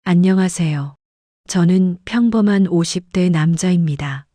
안녕하세요. 저는 평범한 50대 남자입니다.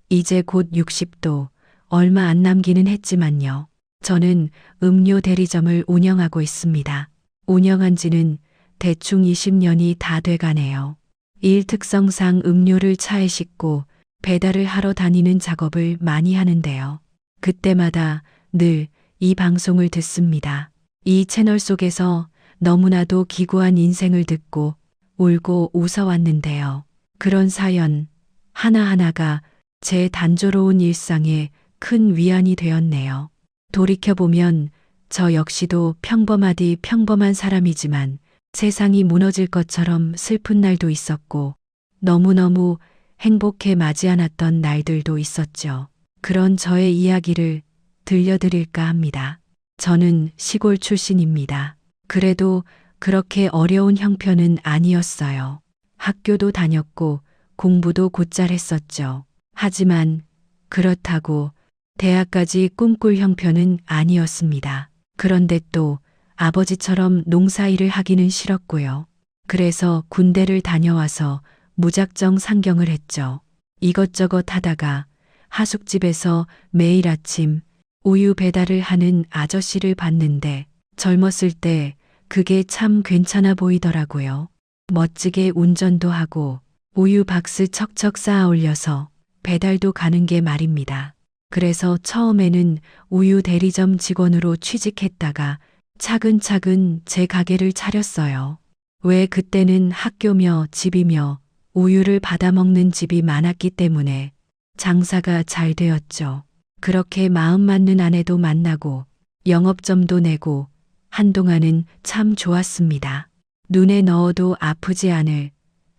이제 곧 60도 얼마 안 남기는 했지만요. 저는 음료 대리점을 운영하고 있습니다. 운영한 지는 대충 20년이 다 돼가네요. 일 특성상 음료를 차에 싣고 배달을 하러 다니는 작업을 많이 하는데요. 그때마다 늘 이 방송을 듣습니다. 이 채널 속에서 너무나도 기구한 인생을 듣고 울고 웃어왔는데요. 그런 사연 하나하나가 제 단조로운 일상에 큰 위안이 되었네요. 돌이켜보면 저 역시도 평범하디 평범한 사람이지만 세상이 무너질 것처럼 슬픈 날도 있었고 너무너무 행복해 마지 않았던 날들도 있었죠. 그런 저의 이야기를 들려드릴까 합니다. 저는 시골 출신입니다. 그래도 그렇게 어려운 형편은 아니었어요. 학교도 다녔고 공부도 곧잘 했었죠. 하지만 그렇다고 대학까지 꿈꿀 형편은 아니었습니다. 그런데 또 아버지처럼 농사일을 하기는 싫었고요. 그래서 군대를 다녀와서 무작정 상경을 했죠. 이것저것 하다가 하숙집에서 매일 아침 우유 배달을 하는 아저씨를 봤는데 젊었을 때 그게 참 괜찮아 보이더라고요. 멋지게 운전도 하고 우유 박스 척척 쌓아 올려서 배달도 가는 게 말입니다. 그래서 처음에는 우유 대리점 직원으로 취직했다가 차근차근 제 가게를 차렸어요. 왜 그때는 학교며 집이며 우유를 받아먹는 집이 많았기 때문에 장사가 잘 되었죠. 그렇게 마음 맞는 아내도 만나고 영업점도 내고 한동안은 참 좋았습니다. 눈에 넣어도 아프지 않을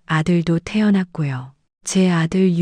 아들도 태어났고요. 제 아들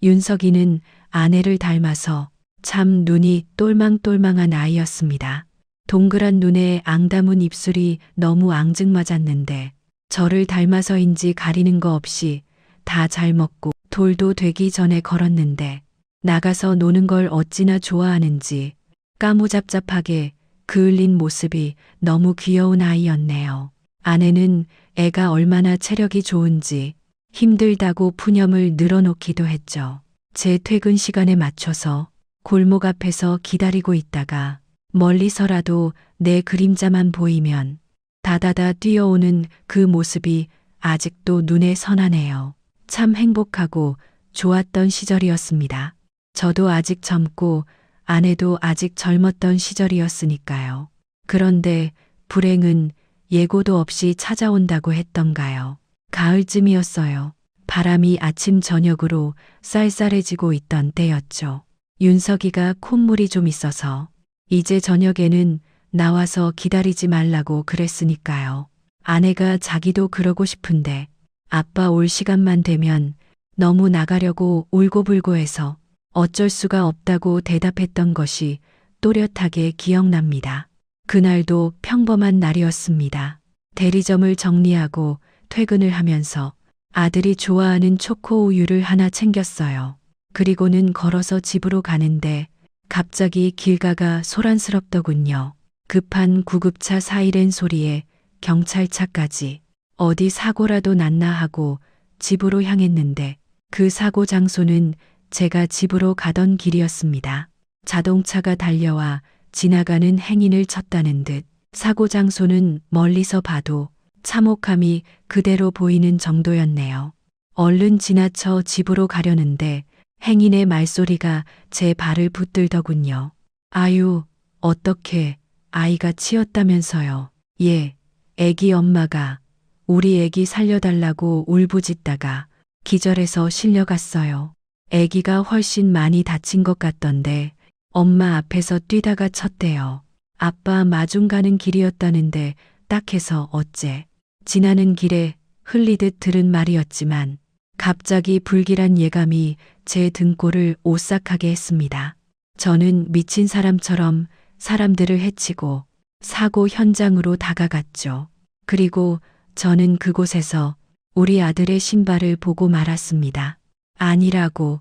윤석이는 아내를 닮아서 참 눈이 똘망똘망한 아이였습니다. 동그란 눈에 앙담은 입술이 너무 앙증맞았는데 저를 닮아서인지 가리는 거 없이 다 잘 먹고 돌도 되기 전에 걸었는데 나가서 노는 걸 어찌나 좋아하는지 까무잡잡하게 그을린 모습이 너무 귀여운 아이였네요. 아내는 애가 얼마나 체력이 좋은지 힘들다고 푸념을 늘어놓기도 했죠. 제 퇴근 시간에 맞춰서 골목 앞에서 기다리고 있다가 멀리서라도 내 그림자만 보이면 다다다 뛰어오는 그 모습이 아직도 눈에 선하네요. 참 행복하고 좋았던 시절이었습니다. 저도 아직 젊고 아내도 아직 젊었던 시절이었으니까요. 그런데 불행은 예고도 없이 찾아온다고 했던가요. 가을쯤이었어요. 바람이 아침 저녁으로 쌀쌀해지고 있던 때였죠. 윤석이가 콧물이 좀 있어서 이제 저녁에는 나와서 기다리지 말라고 그랬으니까요. 아내가 자기도 그러고 싶은데 아빠 올 시간만 되면 너무 나가려고 울고불고 해서 어쩔 수가 없다고 대답했던 것이 또렷하게 기억납니다. 그날도 평범한 날이었습니다. 대리점을 정리하고 퇴근을 하면서 아들이 좋아하는 초코 우유를 하나 챙겼어요. 그리고는 걸어서 집으로 가는데 갑자기 길가가 소란스럽더군요. 급한 구급차 사이렌 소리에 경찰차까지 어디 사고라도 났나 하고 집으로 향했는데 그 사고 장소는 제가 집으로 가던 길이었습니다. 자동차가 달려와 지나가는 행인을 쳤다는 듯 사고 장소는 멀리서 봐도 참혹함이 그대로 보이는 정도였네요. 얼른 지나쳐 집으로 가려는데 행인의 말소리가 제 발을 붙들더군요. 아유, 어떻게 아이가 치였다면서요. 예, 애기 엄마가 우리 애기 살려달라고 울부짖다가 기절해서 실려갔어요. 애기가 훨씬 많이 다친 것 같던데 엄마 앞에서 뛰다가 쳤대요. 아빠 마중 가는 길이었다는데 딱해서 어째. 지나는 길에 흘리듯 들은 말이었지만 갑자기 불길한 예감이 제 등골을 오싹하게 했습니다. 저는 미친 사람처럼 사람들을 해치고 사고 현장으로 다가갔죠. 그리고 저는 그곳에서 우리 아들의 신발을 보고 말았습니다. 아니라고,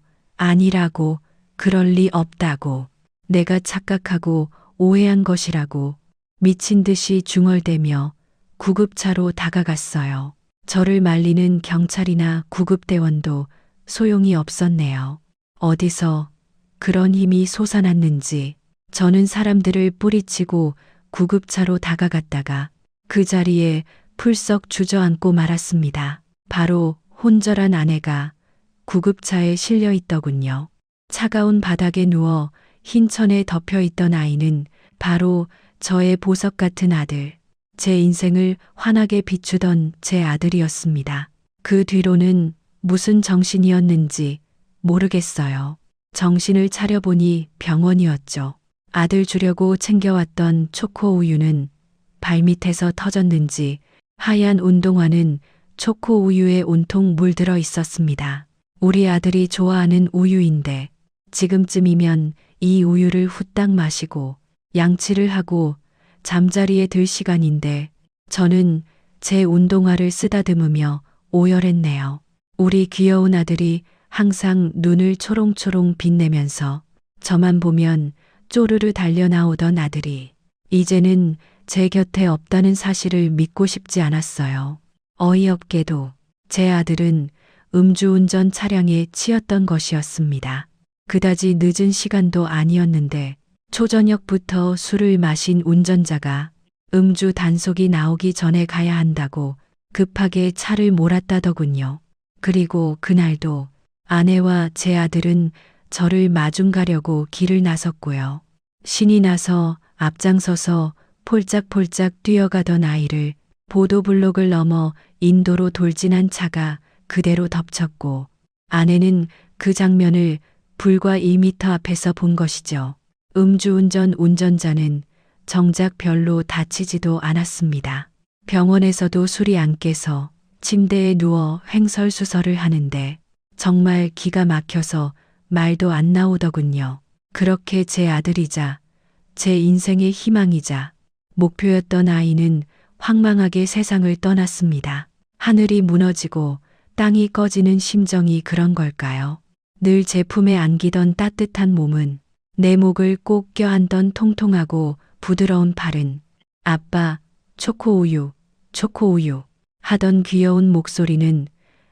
그럴 리 없다고. 내가 착각하고 오해한 것이라고. 미친 듯이 중얼대며 구급차로 다가갔어요. 저를 말리는 경찰이나 구급대원도 소용이 없었네요. 어디서 그런 힘이 솟아났는지 저는 사람들을 뿌리치고 구급차로 다가갔다가 그 자리에 풀썩 주저앉고 말았습니다. 바로 혼절한 아내가 구급차에 실려 있더군요. 차가운 바닥에 누워 흰 천에 덮여 있던 아이는 바로 저의 보석 같은 아들, 제 인생을 환하게 비추던 제 아들이었습니다. 그 뒤로는 무슨 정신이었는지 모르겠어요. 정신을 차려보니 병원이었죠. 아들 주려고 챙겨왔던 초코 우유는 발밑에서 터졌는지 하얀 운동화는 초코 우유에 온통 물들어 있었습니다. 우리 아들이 좋아하는 우유인데 지금쯤이면 이 우유를 후딱 마시고 양치를 하고 잠자리에 들 시간인데 저는 제 운동화를 쓰다듬으며 오열했네요. 우리 귀여운 아들이 항상 눈을 초롱초롱 빛내면서 저만 보면 쪼르르 달려나오던 아들이 이제는 제 곁에 없다는 사실을 믿고 싶지 않았어요. 어이없게도 제 아들은 음주운전 차량에 치였던 것이었습니다. 그다지 늦은 시간도 아니었는데 초저녁부터 술을 마신 운전자가 음주 단속이 나오기 전에 가야 한다고 급하게 차를 몰았다더군요. 그리고 그날도 아내와 제 아들은 저를 마중 가려고 길을 나섰고요. 신이 나서 앞장서서 폴짝폴짝 뛰어가던 아이를 보도블록을 넘어 인도로 돌진한 차가 그대로 덮쳤고 아내는 그 장면을 불과 2미터 앞에서 본 것이죠. 음주운전 운전자는 정작 별로 다치지도 않았습니다. 병원에서도 술이 안 깨서 침대에 누워 횡설수설을 하는데 정말 기가 막혀서 말도 안 나오더군요. 그렇게 제 아들이자 제 인생의 희망이자 목표였던 아이는 황망하게 세상을 떠났습니다. 하늘이 무너지고 땅이 꺼지는 심정이 그런 걸까요? 늘 제 품에 안기던 따뜻한 몸은 내 목을 꼭 껴안던 통통하고 부드러운 팔은 아빠, 초코우유, 초코우유 하던 귀여운 목소리는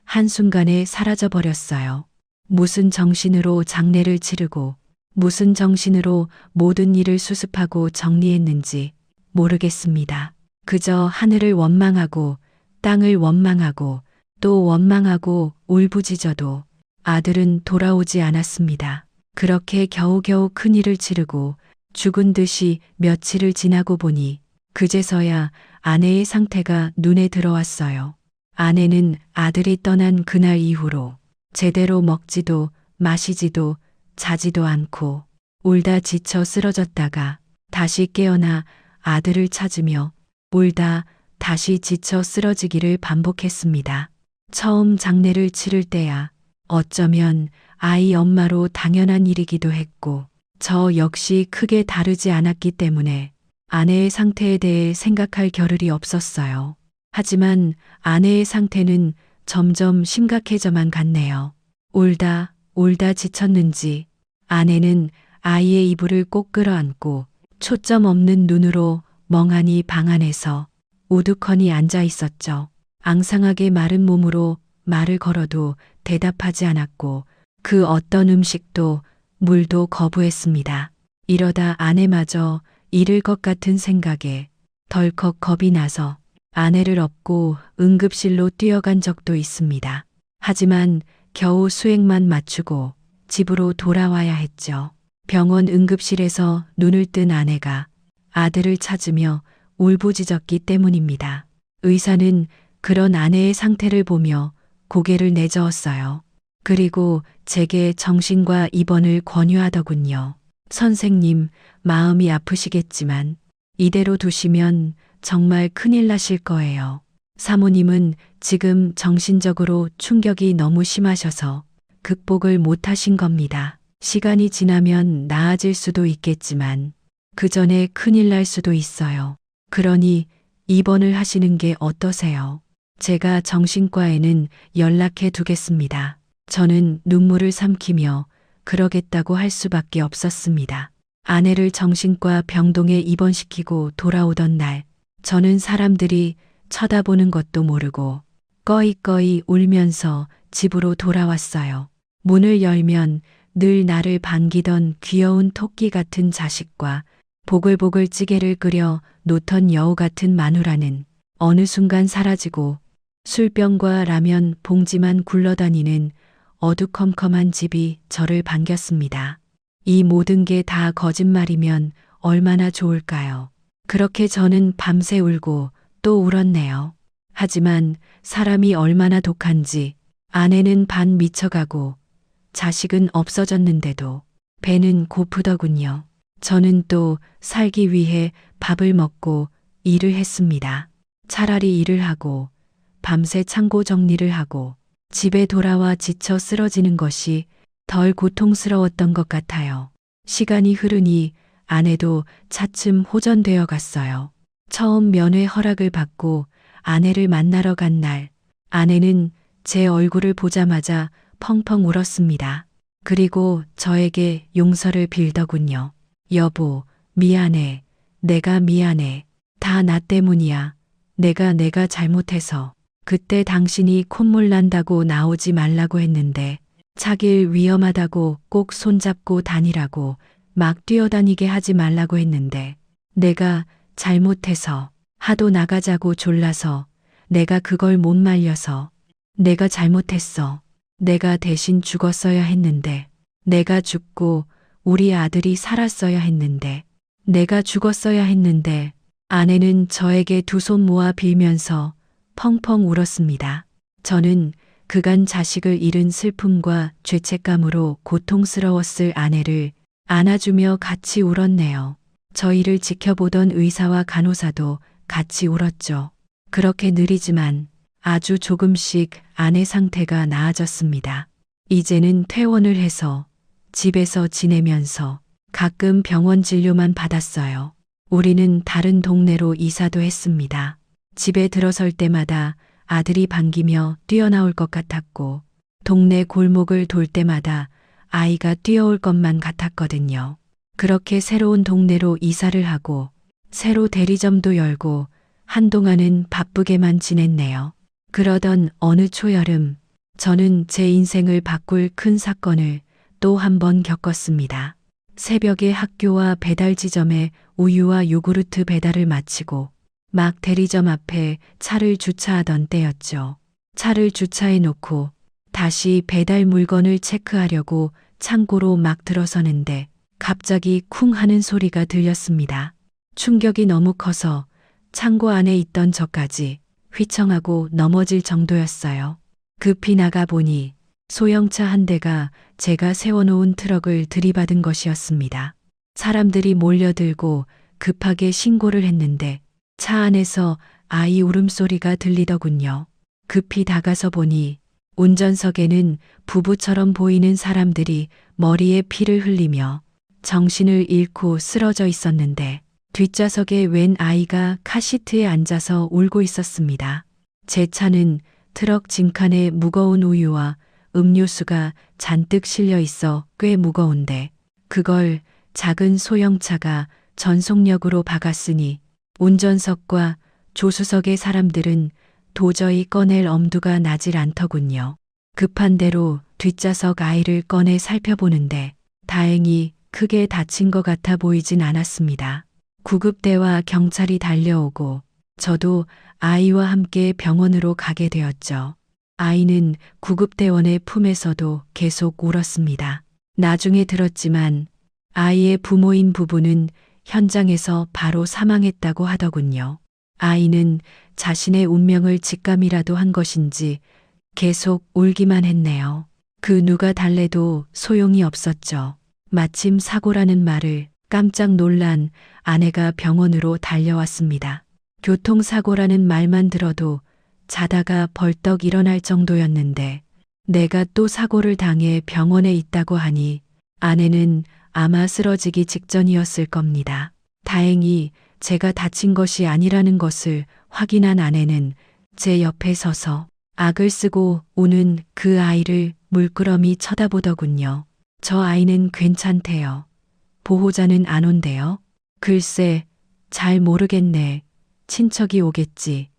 한순간에 사라져버렸어요. 무슨 정신으로 장례를 치르고 무슨 정신으로 모든 일을 수습하고 정리했는지 모르겠습니다. 그저 하늘을 원망하고 땅을 원망하고 또 원망하고 울부짖어도 아들은 돌아오지 않았습니다. 그렇게 겨우겨우 큰일을 치르고 죽은 듯이 며칠을 지나고 보니 그제서야 아내의 상태가 눈에 들어왔어요. 아내는 아들이 떠난 그날 이후로 제대로 먹지도 마시지도 자지도 않고 울다 지쳐 쓰러졌다가 다시 깨어나 아들을 찾으며 울다 다시 지쳐 쓰러지기를 반복했습니다. 처음 장례를 치를 때야 어쩌면 아이 엄마로 당연한 일이기도 했고 저 역시 크게 다르지 않았기 때문에 아내의 상태에 대해 생각할 겨를이 없었어요. 하지만 아내의 상태는 점점 심각해져만 갔네요. 울다 지쳤는지 아내는 아이의 이불을 꼭 끌어안고 초점 없는 눈으로 멍하니 방 안에서 우두커니 앉아 있었죠. 앙상하게 마른 몸으로 말을 걸어도 대답하지 않았고 그 어떤 음식도 물도 거부했습니다. 이러다 아내마저 잃을 것 같은 생각에 덜컥 겁이 나서 아내를 업고 응급실로 뛰어간 적도 있습니다. 하지만 겨우 수액만 맞추고 집으로 돌아와야 했죠. 병원 응급실에서 눈을 뜬 아내가 아들을 찾으며 울부짖었기 때문입니다. 의사는 그런 아내의 상태를 보며 고개를 내저었어요. 그리고 제게 정신과 입원을 권유하더군요. 선생님, 마음이 아프시겠지만 이대로 두시면 정말 큰일 나실 거예요. 사모님은 지금 정신적으로 충격이 너무 심하셔서 극복을 못 하신 겁니다. 시간이 지나면 나아질 수도 있겠지만 그 전에 큰일 날 수도 있어요. 그러니 입원을 하시는 게 어떠세요? 제가 정신과에는 연락해 두겠습니다. 저는 눈물을 삼키며 그러겠다고 할 수밖에 없었습니다. 아내를 정신과 병동에 입원시키고 돌아오던 날, 저는 사람들이 쳐다보는 것도 모르고 꺼이꺼이 울면서 집으로 돌아왔어요. 문을 열면 늘 나를 반기던 귀여운 토끼 같은 자식과 보글보글 찌개를 끓여 놓던 여우 같은 마누라는 어느 순간 사라지고 술병과 라면 봉지만 굴러다니는 어두컴컴한 집이 저를 반겼습니다. 이 모든 게 다 거짓말이면 얼마나 좋을까요? 그렇게 저는 밤새 울고 또 울었네요. 하지만 사람이 얼마나 독한지 아내는 반 미쳐가고 자식은 없어졌는데도 배는 고프더군요. 저는 또 살기 위해 밥을 먹고 일을 했습니다. 차라리 일을 하고 밤새 창고 정리를 하고 집에 돌아와 지쳐 쓰러지는 것이 덜 고통스러웠던 것 같아요. 시간이 흐르니 아내도 차츰 호전되어 갔어요. 처음 면회 허락을 받고 아내를 만나러 간 날, 아내는 제 얼굴을 보자마자 펑펑 울었습니다. 그리고 저에게 용서를 빌더군요. 여보, 미안해. 내가 미안해. 다 나 때문이야. 내가 잘못해서. 그때 당신이 콧물 난다고 나오지 말라고 했는데 차길 위험하다고 꼭 손잡고 다니라고 막 뛰어다니게 하지 말라고 했는데 내가 잘못해서 하도 나가자고 졸라서 내가 그걸 못 말려서 내가 잘못했어. 내가 대신 죽었어야 했는데 내가 죽고 우리 아들이 살았어야 했는데 내가 죽었어야 했는데 아내는 저에게 두 손 모아 빌면서 펑펑 울었습니다. 저는 그간 자식을 잃은 슬픔과 죄책감으로 고통스러웠을 아내를 안아주며 같이 울었네요. 저희를 지켜보던 의사와 간호사도 같이 울었죠. 그렇게 느리지만 아주 조금씩 아내 상태가 나아졌습니다. 이제는 퇴원을 해서 집에서 지내면서 가끔 병원 진료만 받았어요. 우리는 다른 동네로 이사도 했습니다. 집에 들어설 때마다 아들이 반기며 뛰어나올 것 같았고 동네 골목을 돌 때마다 아이가 뛰어올 것만 같았거든요. 그렇게 새로운 동네로 이사를 하고 새로 대리점도 열고 한동안은 바쁘게만 지냈네요. 그러던 어느 초여름 저는 제 인생을 바꿀 큰 사건을 또 한 번 겪었습니다. 새벽에 학교와 배달 지점에 우유와 요구르트 배달을 마치고 막 대리점 앞에 차를 주차하던 때였죠. 차를 주차해 놓고 다시 배달 물건을 체크하려고 창고로 막 들어서는데 갑자기 쿵 하는 소리가 들렸습니다. 충격이 너무 커서 창고 안에 있던 저까지 휘청하고 넘어질 정도였어요. 급히 나가보니 소형차 한 대가 제가 세워놓은 트럭을 들이받은 것이었습니다. 사람들이 몰려들고 급하게 신고를 했는데 차 안에서 아이 울음소리가 들리더군요. 급히 다가서 보니 운전석에는 부부처럼 보이는 사람들이 머리에 피를 흘리며 정신을 잃고 쓰러져 있었는데 뒷좌석에 웬 아이가 카시트에 앉아서 울고 있었습니다. 제 차는 트럭 짐칸에 무거운 우유와 음료수가 잔뜩 실려 있어 꽤 무거운데 그걸 작은 소형차가 전속력으로 박았으니 운전석과 조수석의 사람들은 도저히 꺼낼 엄두가 나질 않더군요. 급한 대로 뒷좌석 아이를 꺼내 살펴보는데 다행히 크게 다친 것 같아 보이진 않았습니다. 구급대와 경찰이 달려오고 저도 아이와 함께 병원으로 가게 되었죠. 아이는 구급대원의 품에서도 계속 울었습니다. 나중에 들었지만 아이의 부모인 부부는 현장에서 바로 사망했다고 하더군요. 아이는 자신의 운명을 직감이라도 한 것인지 계속 울기만 했네요. 그 누가 달래도 소용이 없었죠. 마침 사고라는 말을 깜짝 놀란 아내가 병원으로 달려왔습니다. 교통사고라는 말만 들어도 자다가 벌떡 일어날 정도였는데 내가 또 사고를 당해 병원에 있다고 하니 아내는 아마 쓰러지기 직전이었을 겁니다. 다행히 제가 다친 것이 아니라는 것을 확인한 아내는 제 옆에 서서 악을 쓰고 우는 그 아이를 물끄러미 쳐다보더군요. 저 아이는 괜찮대요. 보호자는 안 온대요. 글쎄, 잘 모르겠네. 친척이 오겠지.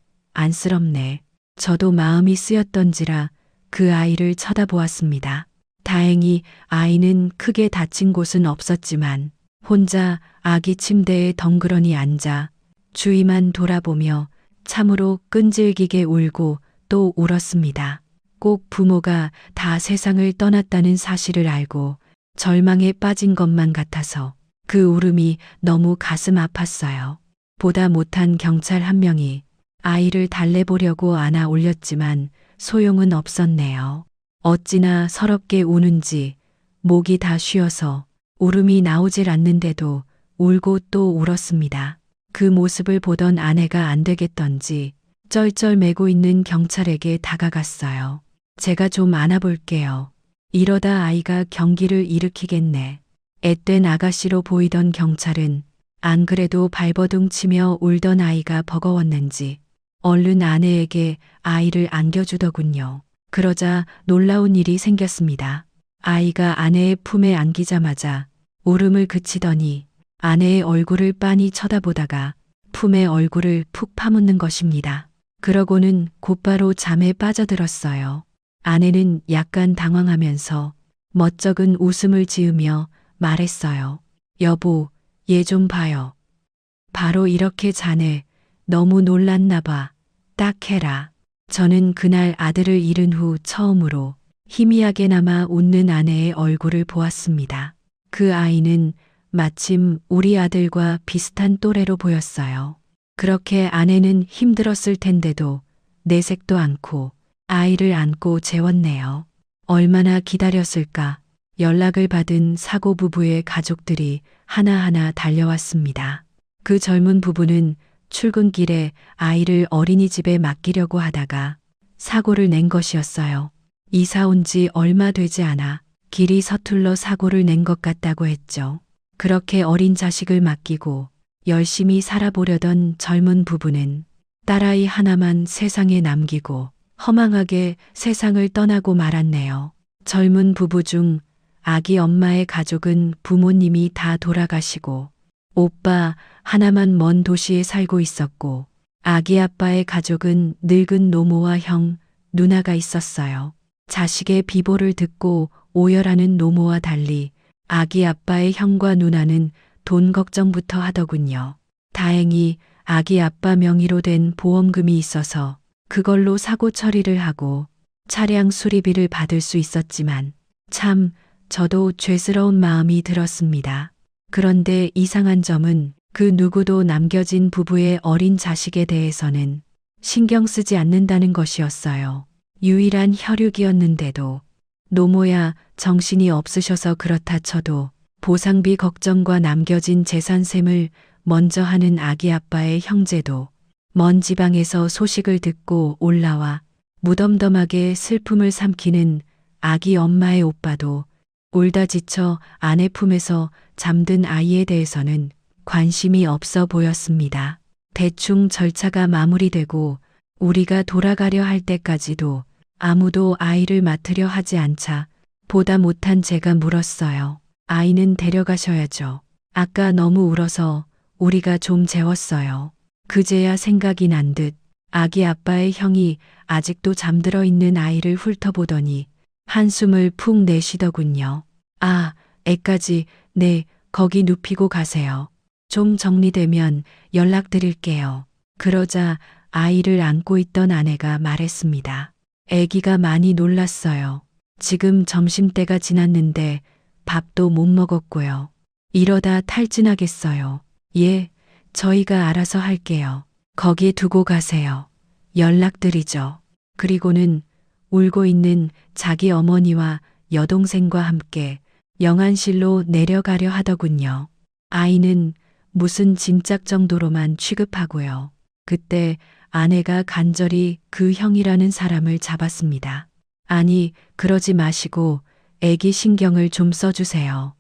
안쓰럽네. 저도 마음이 쓰였던지라 그 아이를 쳐다보았습니다. 다행히 아이는 크게 다친 곳은 없었지만 혼자 아기 침대에 덩그러니 앉아 주위만 돌아보며 참으로 끈질기게 울고 또 울었습니다. 꼭 부모가 다 세상을 떠났다는 사실을 알고 절망에 빠진 것만 같아서 그 울음이 너무 가슴 아팠어요. 보다 못한 경찰 한 명이 아이를 달래보려고 안아 올렸지만 소용은 없었네요. 어찌나 서럽게 우는지 목이 다 쉬어서 울음이 나오질 않는데도 울고 또 울었습니다. 그 모습을 보던 아내가 안 되겠던지 쩔쩔매고 있는 경찰에게 다가갔어요. 제가 좀 안아볼게요. 이러다 아이가 경기를 일으키겠네. 앳된 아가씨로 보이던 경찰은 안 그래도 발버둥 치며 울던 아이가 버거웠는지 얼른 아내에게 아이를 안겨주더군요. 그러자 놀라운 일이 생겼습니다. 아이가 아내의 품에 안기자마자 울음을 그치더니 아내의 얼굴을 빤히 쳐다보다가 품에 얼굴을 푹 파묻는 것입니다. 그러고는 곧바로 잠에 빠져들었어요. 아내는 약간 당황하면서 멋쩍은 웃음을 지으며 말했어요. 여보, 얘 좀 봐요. 바로 이렇게 자네. 너무 놀랐나 봐. 딱 해라. 저는 그날 아들을 잃은 후 처음으로 희미하게나마 웃는 아내의 얼굴을 보았습니다. 그 아이는 마침 우리 아들과 비슷한 또래로 보였어요. 그렇게 아내는 힘들었을 텐데도 내색도 않고 아이를 안고 재웠네요. 얼마나 기다렸을까. 연락을 받은 사고 부부의 가족들이 하나하나 달려왔습니다. 그 젊은 부부는 출근길에 아이를 어린이집에 맡기려고 하다가 사고를 낸 것이었어요. 이사 온 지 얼마 되지 않아 길이 서툴러 사고를 낸 것 같다고 했죠. 그렇게 어린 자식을 맡기고 열심히 살아보려던 젊은 부부는 딸아이 하나만 세상에 남기고 허망하게 세상을 떠나고 말았네요. 젊은 부부 중 아기 엄마의 가족은 부모님이 다 돌아가시고 오빠 하나만 먼 도시에 살고 있었고 아기 아빠의 가족은 늙은 노모와 형, 누나가 있었어요. 자식의 비보를 듣고 오열하는 노모와 달리 아기 아빠의 형과 누나는 돈 걱정부터 하더군요. 다행히 아기 아빠 명의로 된 보험금이 있어서 그걸로 사고 처리를 하고 차량 수리비를 받을 수 있었지만 참 저도 죄스러운 마음이 들었습니다. 그런데 이상한 점은 그 누구도 남겨진 부부의 어린 자식에 대해서는 신경 쓰지 않는다는 것이었어요. 유일한 혈육이었는데도 노모야 정신이 없으셔서 그렇다 쳐도 보상비 걱정과 남겨진 재산셈을 먼저 하는 아기 아빠의 형제도 먼 지방에서 소식을 듣고 올라와 무덤덤하게 슬픔을 삼키는 아기 엄마의 오빠도 울다 지쳐 아내 품에서 잠든 아이에 대해서는 관심이 없어 보였습니다. 대충 절차가 마무리되고 우리가 돌아가려 할 때까지도 아무도 아이를 맡으려 하지 않자 보다 못한 제가 물었어요. 아이는 데려가셔야죠. 아까 너무 울어서 우리가 좀 재웠어요. 그제야 생각이 난 듯 아기 아빠의 형이 아직도 잠들어 있는 아이를 훑어보더니 한숨을 푹 내쉬더군요. 아, 애까지 네, 거기 눕히고 가세요. 좀 정리되면 연락드릴게요. 그러자 아이를 안고 있던 아내가 말했습니다. 애기가 많이 놀랐어요. 지금 점심때가 지났는데 밥도 못 먹었고요. 이러다 탈진하겠어요. 예, 저희가 알아서 할게요. 거기 두고 가세요. 연락드리죠. 그리고는 울고 있는 자기 어머니와 여동생과 함께 영안실로 내려가려 하더군요. 아이는 무슨 짐짝 정도로만 취급하고요. 그때 아내가 간절히 그 형이라는 사람을 잡았습니다. 아니, 그러지 마시고 애기 신경을 좀 써주세요.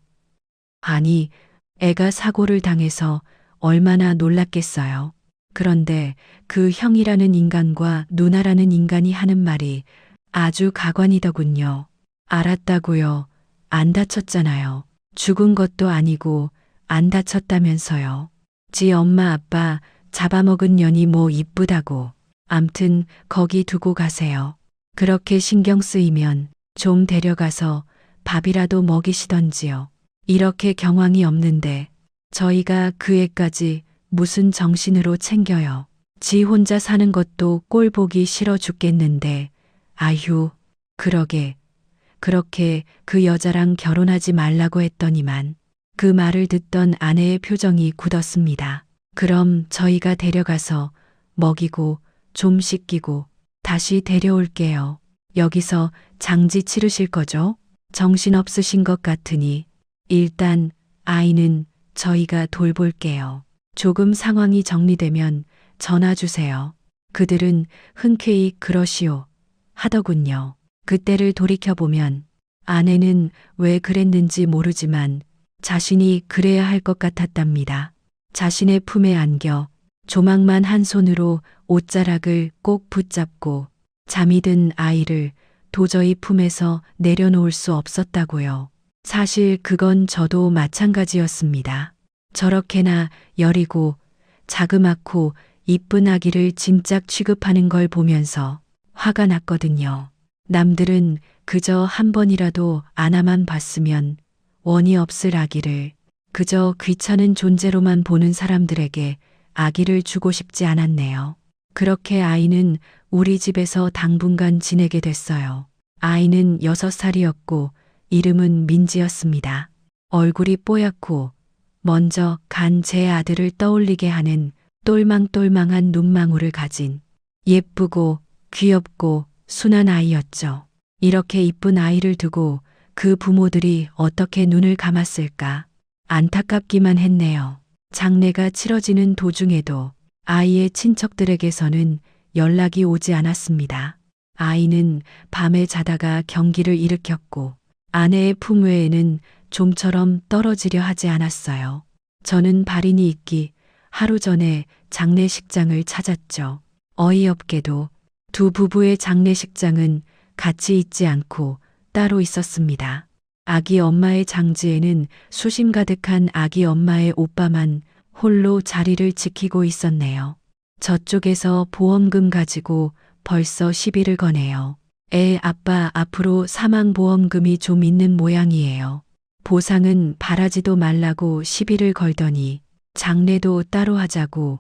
아니, 애가 사고를 당해서 얼마나 놀랐겠어요. 그런데 그 형이라는 인간과 누나라는 인간이 하는 말이 아주 가관이더군요. 알았다고요. 안 다쳤잖아요. 죽은 것도 아니고 안 다쳤다면서요. 지 엄마 아빠 잡아먹은 년이 뭐 이쁘다고. 암튼 거기 두고 가세요. 그렇게 신경 쓰이면 좀 데려가서 밥이라도 먹이시던지요. 이렇게 경황이 없는데 저희가 그 애까지 무슨 정신으로 챙겨요. 지 혼자 사는 것도 꼴 보기 싫어 죽겠는데 아휴 그렇게 그 여자랑 결혼하지 말라고 했더니만 그 말을 듣던 아내의 표정이 굳었습니다. 그럼 저희가 데려가서 먹이고 좀 씻기고 다시 데려올게요. 여기서 장지 치르실 거죠? 정신없으신 것 같으니 일단 아이는 저희가 돌볼게요. 조금 상황이 정리되면 전화 주세요. 그들은 흔쾌히 그러시오 하더군요. 그때를 돌이켜보면 아내는 왜 그랬는지 모르지만 자신이 그래야 할 것 같았답니다. 자신의 품에 안겨 조망만 한 손으로 옷자락을 꼭 붙잡고 잠이 든 아이를 도저히 품에서 내려놓을 수 없었다고요. 사실 그건 저도 마찬가지였습니다. 저렇게나 여리고 자그맣고 이쁜 아기를 짐짝 취급하는 걸 보면서 화가 났거든요. 남들은 그저 한 번이라도 안아만 봤으면 원이 없을 아기를 그저 귀찮은 존재로만 보는 사람들에게 아기를 주고 싶지 않았네요. 그렇게 아이는 우리 집에서 당분간 지내게 됐어요. 아이는 6살이었고 이름은 민지였습니다. 얼굴이 뽀얗고 먼저 간 제 아들을 떠올리게 하는 똘망똘망한 눈망울을 가진 예쁘고 귀엽고 순한 아이였죠. 이렇게 이쁜 아이를 두고 그 부모들이 어떻게 눈을 감았을까 안타깝기만 했네요. 장례가 치러지는 도중에도 아이의 친척들에게서는 연락이 오지 않았습니다. 아이는 밤에 자다가 경기를 일으켰고 아내의 품위에는 좀처럼 떨어지려 하지 않았어요. 저는 발인이 있기 하루 전에 장례식장을 찾았죠. 어이없게도 두 부부의 장례식장은 같이 있지 않고 따로 있었습니다. 아기 엄마의 장지에는 수심 가득한 아기 엄마의 오빠만 홀로 자리를 지키고 있었네요. 저쪽에서 보험금 가지고 벌써 시비를 거네요. 애 아빠 앞으로 사망보험금이 좀 있는 모양이에요. 보상은 바라지도 말라고 시비를 걸더니 장례도 따로 하자고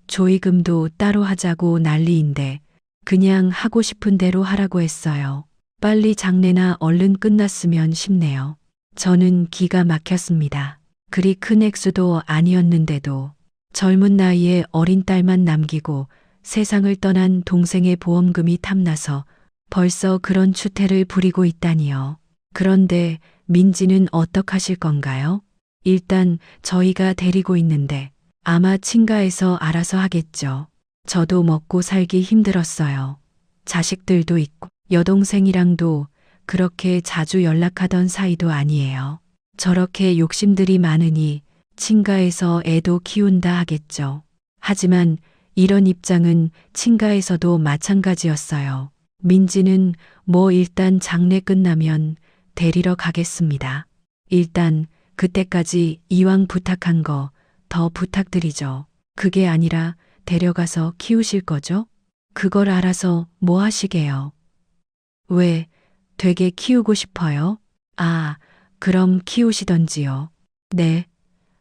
조의금도 따로 하자고 난리인데 그냥 하고 싶은 대로 하라고 했어요. 빨리 장례나 얼른 끝났으면 싶네요. 저는 기가 막혔습니다. 그리 큰 액수도 아니었는데도 젊은 나이에 어린 딸만 남기고 세상을 떠난 동생의 보험금이 탐나서 벌써 그런 추태를 부리고 있다니요. 그런데 민지는 어떡하실 건가요? 일단 저희가 데리고 있는데 아마 친가에서 알아서 하겠죠. 저도 먹고 살기 힘들었어요. 자식들도 있고 여동생이랑도 그렇게 자주 연락하던 사이도 아니에요. 저렇게 욕심들이 많으니 친가에서 애도 키운다 하겠죠. 하지만 이런 입장은 친가에서도 마찬가지였어요. 민지는 뭐 일단 장례 끝나면 데리러 가겠습니다. 일단 그때까지 이왕 부탁한 거 더 부탁드리죠. 그게 아니라 데려가서 키우실 거죠? 그걸 알아서 뭐 하시게요? 왜 되게 키우고 싶어요? 아, 그럼 키우시던지요. 네.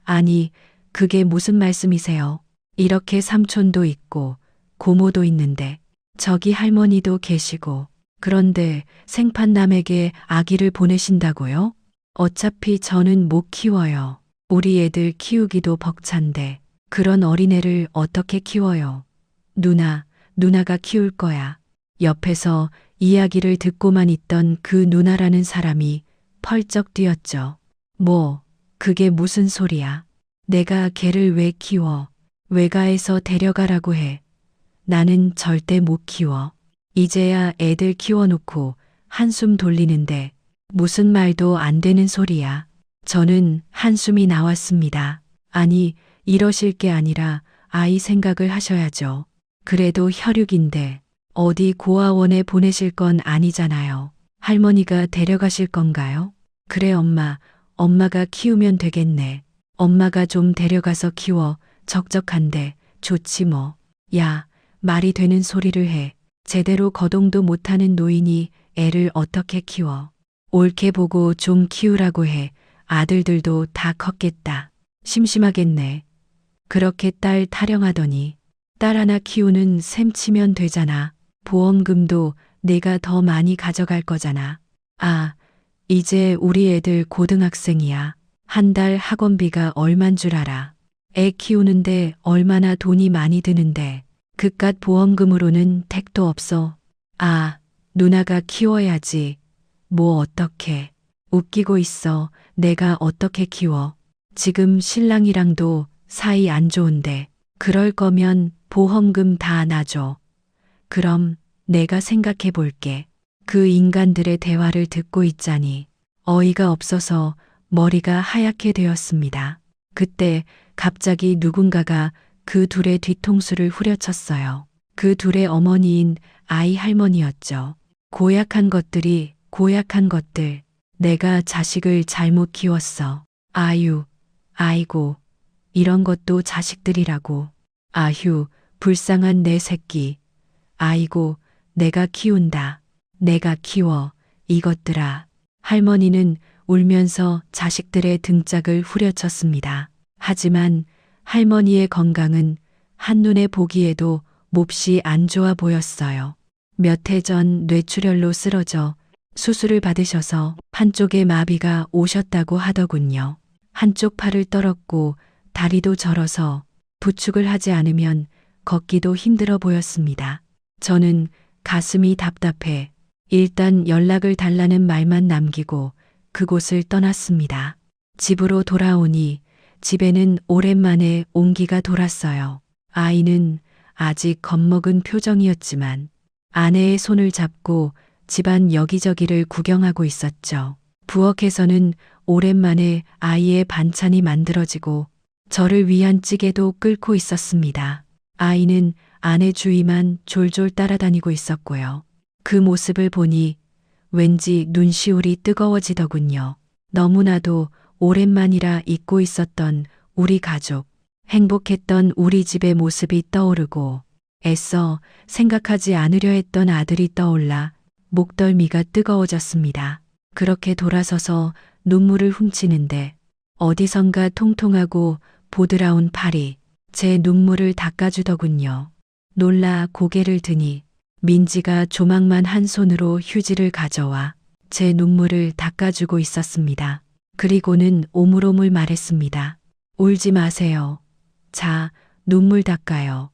아니, 그게 무슨 말씀이세요? 이렇게 삼촌도 있고 고모도 있는데 저기 할머니도 계시고 그런데 생판남에게 아기를 보내신다고요? 어차피 저는 못 키워요. 우리 애들 키우기도 벅찬데 그런 어린애를 어떻게 키워요? 누나가 키울 거야. 옆에서 이야기를 듣고만 있던 그 누나라는 사람이 펄쩍 뛰었죠. 뭐, 그게 무슨 소리야? 내가 걔를 왜 키워? 외가에서 데려가라고 해. 나는 절대 못 키워. 이제야 애들 키워놓고 한숨 돌리는데 무슨 말도 안 되는 소리야. 저는 한숨이 나왔습니다. 아니, 이러실 게 아니라 아이 생각을 하셔야죠. 그래도 혈육인데 어디 고아원에 보내실 건 아니잖아요. 할머니가 데려가실 건가요? 그래 엄마가 키우면 되겠네. 엄마가 좀 데려가서 키워. 적적한데 좋지 뭐. 야, 말이 되는 소리를 해. 제대로 거동도 못하는 노인이 애를 어떻게 키워. 옳게 보고 좀 키우라고 해. 아들들도 다 컸겠다. 심심하겠네. 그렇게 딸 타령하더니 딸 하나 키우는 셈 치면 되잖아. 보험금도 내가 더 많이 가져갈 거잖아. 아, 이제 우리 애들 고등학생이야. 한 달 학원비가 얼만 줄 알아. 애 키우는데 얼마나 돈이 많이 드는데 그깟 보험금으로는 택도 없어. 아, 누나가 키워야지. 뭐 어떻게. 웃기고 있어. 내가 어떻게 키워. 지금 신랑이랑도 사이 안 좋은데. 그럴 거면 보험금 다 놔줘. 그럼 내가 생각해 볼게. 그 인간들의 대화를 듣고 있자니 어이가 없어서 머리가 하얗게 되었습니다. 그때 갑자기 누군가가 그 둘의 뒤통수를 후려쳤어요. 그 둘의 어머니인 아이 할머니였죠. 고약한 것들이 고약한 것들. 내가 자식을 잘못 키웠어. 아유, 아이고, 이런 것도 자식들이라고. 아휴, 불쌍한 내 새끼. 아이고, 내가 키운다. 내가 키워. 이것들아. 할머니는 울면서 자식들의 등짝을 후려쳤습니다. 하지만 할머니의 건강은 한눈에 보기에도 몹시 안 좋아 보였어요. 몇 해 전 뇌출혈로 쓰러져 수술을 받으셔서 한쪽에 마비가 오셨다고 하더군요. 한쪽 팔을 떨었고 다리도 절어서 부축을 하지 않으면 걷기도 힘들어 보였습니다. 저는 가슴이 답답해 일단 연락을 달라는 말만 남기고 그곳을 떠났습니다. 집으로 돌아오니 집에는 오랜만에 온기가 돌았어요. 아이는 아직 겁먹은 표정이었지만 아내의 손을 잡고 집안 여기저기를 구경하고 있었죠. 부엌에서는 오랜만에 아이의 반찬이 만들어지고 저를 위한 찌개도 끓고 있었습니다. 아이는 아내 주위만 졸졸 따라다니고 있었고요. 그 모습을 보니 왠지 눈시울이 뜨거워지더군요. 너무나도 오랜만이라 잊고 있었던 우리 가족, 행복했던 우리 집의 모습이 떠오르고 애써 생각하지 않으려 했던 아들이 떠올라 목덜미가 뜨거워졌습니다. 그렇게 돌아서서 눈물을 훔치는데 어디선가 통통하고 보드라운 팔이 제 눈물을 닦아주더군요. 놀라 고개를 드니 민지가 조망만 한 손으로 휴지를 가져와 제 눈물을 닦아주고 있었습니다. 그리고는 오물오물 말했습니다. 울지 마세요. 자, 눈물 닦아요.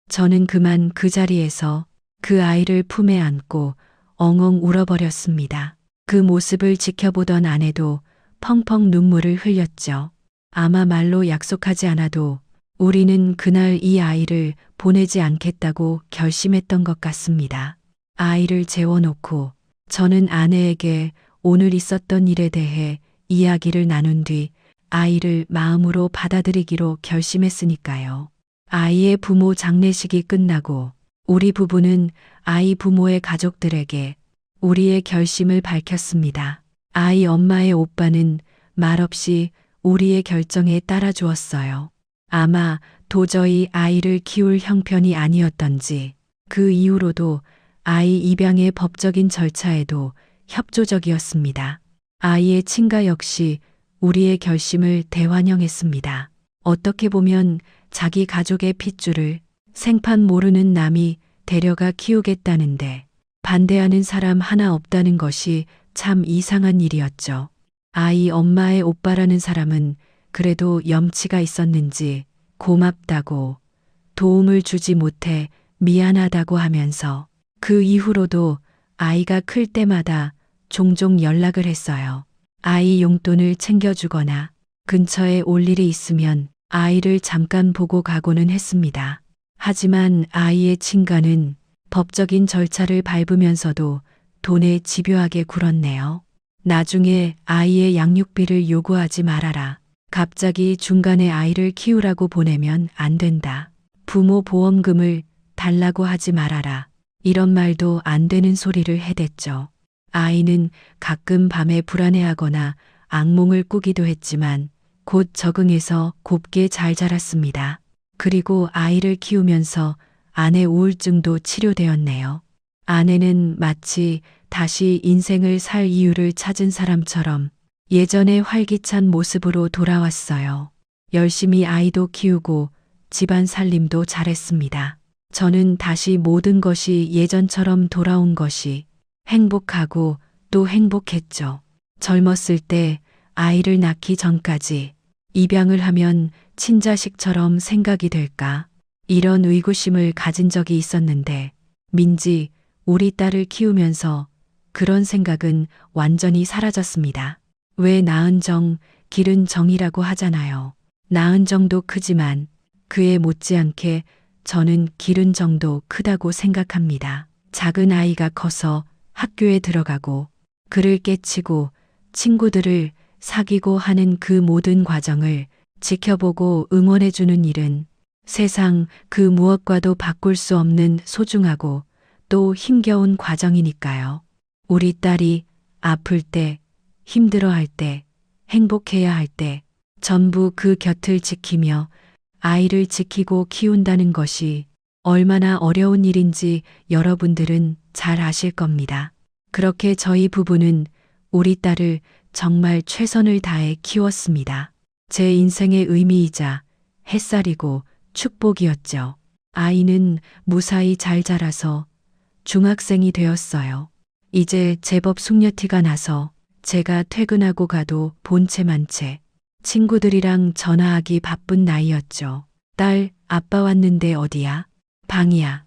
저는 그만 그 자리에서 그 아이를 품에 안고 엉엉 울어버렸습니다. 그 모습을 지켜보던 아내도 펑펑 눈물을 흘렸죠. 아마 말로 약속하지 않아도 우리는 그날 이 아이를 보내지 않겠다고 결심했던 것 같습니다. 아이를 재워놓고 저는 아내에게 오늘 있었던 일에 대해 이야기를 나눈 뒤 아이를 마음으로 받아들이기로 결심했으니까요. 아이의 부모 장례식이 끝나고 우리 부부는 아이 부모의 가족들에게 우리의 결심을 밝혔습니다. 아이 엄마의 오빠는 말없이 우리의 결정에 따라주었어요. 아마 도저히 아이를 키울 형편이 아니었던지 그 이후로도 아이 입양의 법적인 절차에도 협조적이었습니다. 아이의 친가 역시 우리의 결심을 대환영했습니다. 어떻게 보면 자기 가족의 핏줄을 생판 모르는 남이 데려가 키우겠다는데 반대하는 사람 하나 없다는 것이 참 이상한 일이었죠. 아이 엄마의 오빠라는 사람은 그래도 염치가 있었는지 고맙다고 도움을 주지 못해 미안하다고 하면서 그 이후로도 아이가 클 때마다 종종 연락을 했어요. 아이 용돈을 챙겨주거나 근처에 올 일이 있으면 아이를 잠깐 보고 가고는 했습니다. 하지만 아이의 친가는 법적인 절차를 밟으면서도 돈에 집요하게 굴었네요. 나중에 아이의 양육비를 요구하지 말아라. 갑자기 중간에 아이를 키우라고 보내면 안 된다. 부모 보험금을 달라고 하지 말아라. 이런 말도 안 되는 소리를 해댔죠. 아이는 가끔 밤에 불안해하거나 악몽을 꾸기도 했지만 곧 적응해서 곱게 잘 자랐습니다. 그리고 아이를 키우면서 아내 우울증도 치료되었네요. 아내는 마치 다시 인생을 살 이유를 찾은 사람처럼 예전의 활기찬 모습으로 돌아왔어요. 열심히 아이도 키우고 집안 살림도 잘했습니다. 저는 다시 모든 것이 예전처럼 돌아온 것이 행복하고 또 행복했죠. 젊었을 때 아이를 낳기 전까지 입양을 하면 친자식처럼 생각이 될까? 이런 의구심을 가진 적이 있었는데 민지, 우리 딸을 키우면서 그런 생각은 완전히 사라졌습니다. 왜 낳은 정, 기른 정이라고 하잖아요. 낳은 정도 크지만 그에 못지않게 저는 기른 정도 크다고 생각합니다. 작은 아이가 커서 학교에 들어가고 그를 깨치고 친구들을 사귀고 하는 그 모든 과정을 지켜보고 응원해주는 일은 세상 그 무엇과도 바꿀 수 없는 소중하고 또 힘겨운 과정이니까요. 우리 딸이 아플 때, 힘들어할 때, 행복해야 할 때 전부 그 곁을 지키며 아이를 지키고 키운다는 것이 얼마나 어려운 일인지 여러분들은 잘 아실 겁니다. 그렇게 저희 부부는 우리 딸을 정말 최선을 다해 키웠습니다. 제 인생의 의미이자 햇살이고 축복이었죠. 아이는 무사히 잘 자라서 중학생이 되었어요. 이제 제법 숙녀티가 나서 제가 퇴근하고 가도 본체만 채 친구들이랑 전화하기 바쁜 나이였죠. 딸, 아빠 왔는데 어디야? 방이야.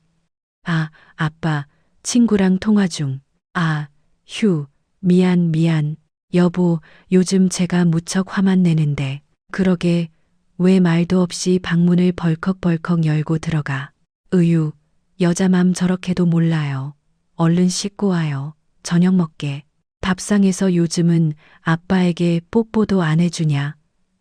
아, 아빠, 친구랑 통화 중. 아, 휴, 미안. 여보, 요즘 제가 무척 화만 내는데. 그러게, 왜 말도 없이 방문을 벌컥벌컥 열고 들어가. 으유, 여자 맘 저렇게도 몰라요. 얼른 씻고 와요. 저녁 먹게. 밥상에서 요즘은 아빠에게 뽀뽀도 안 해주냐.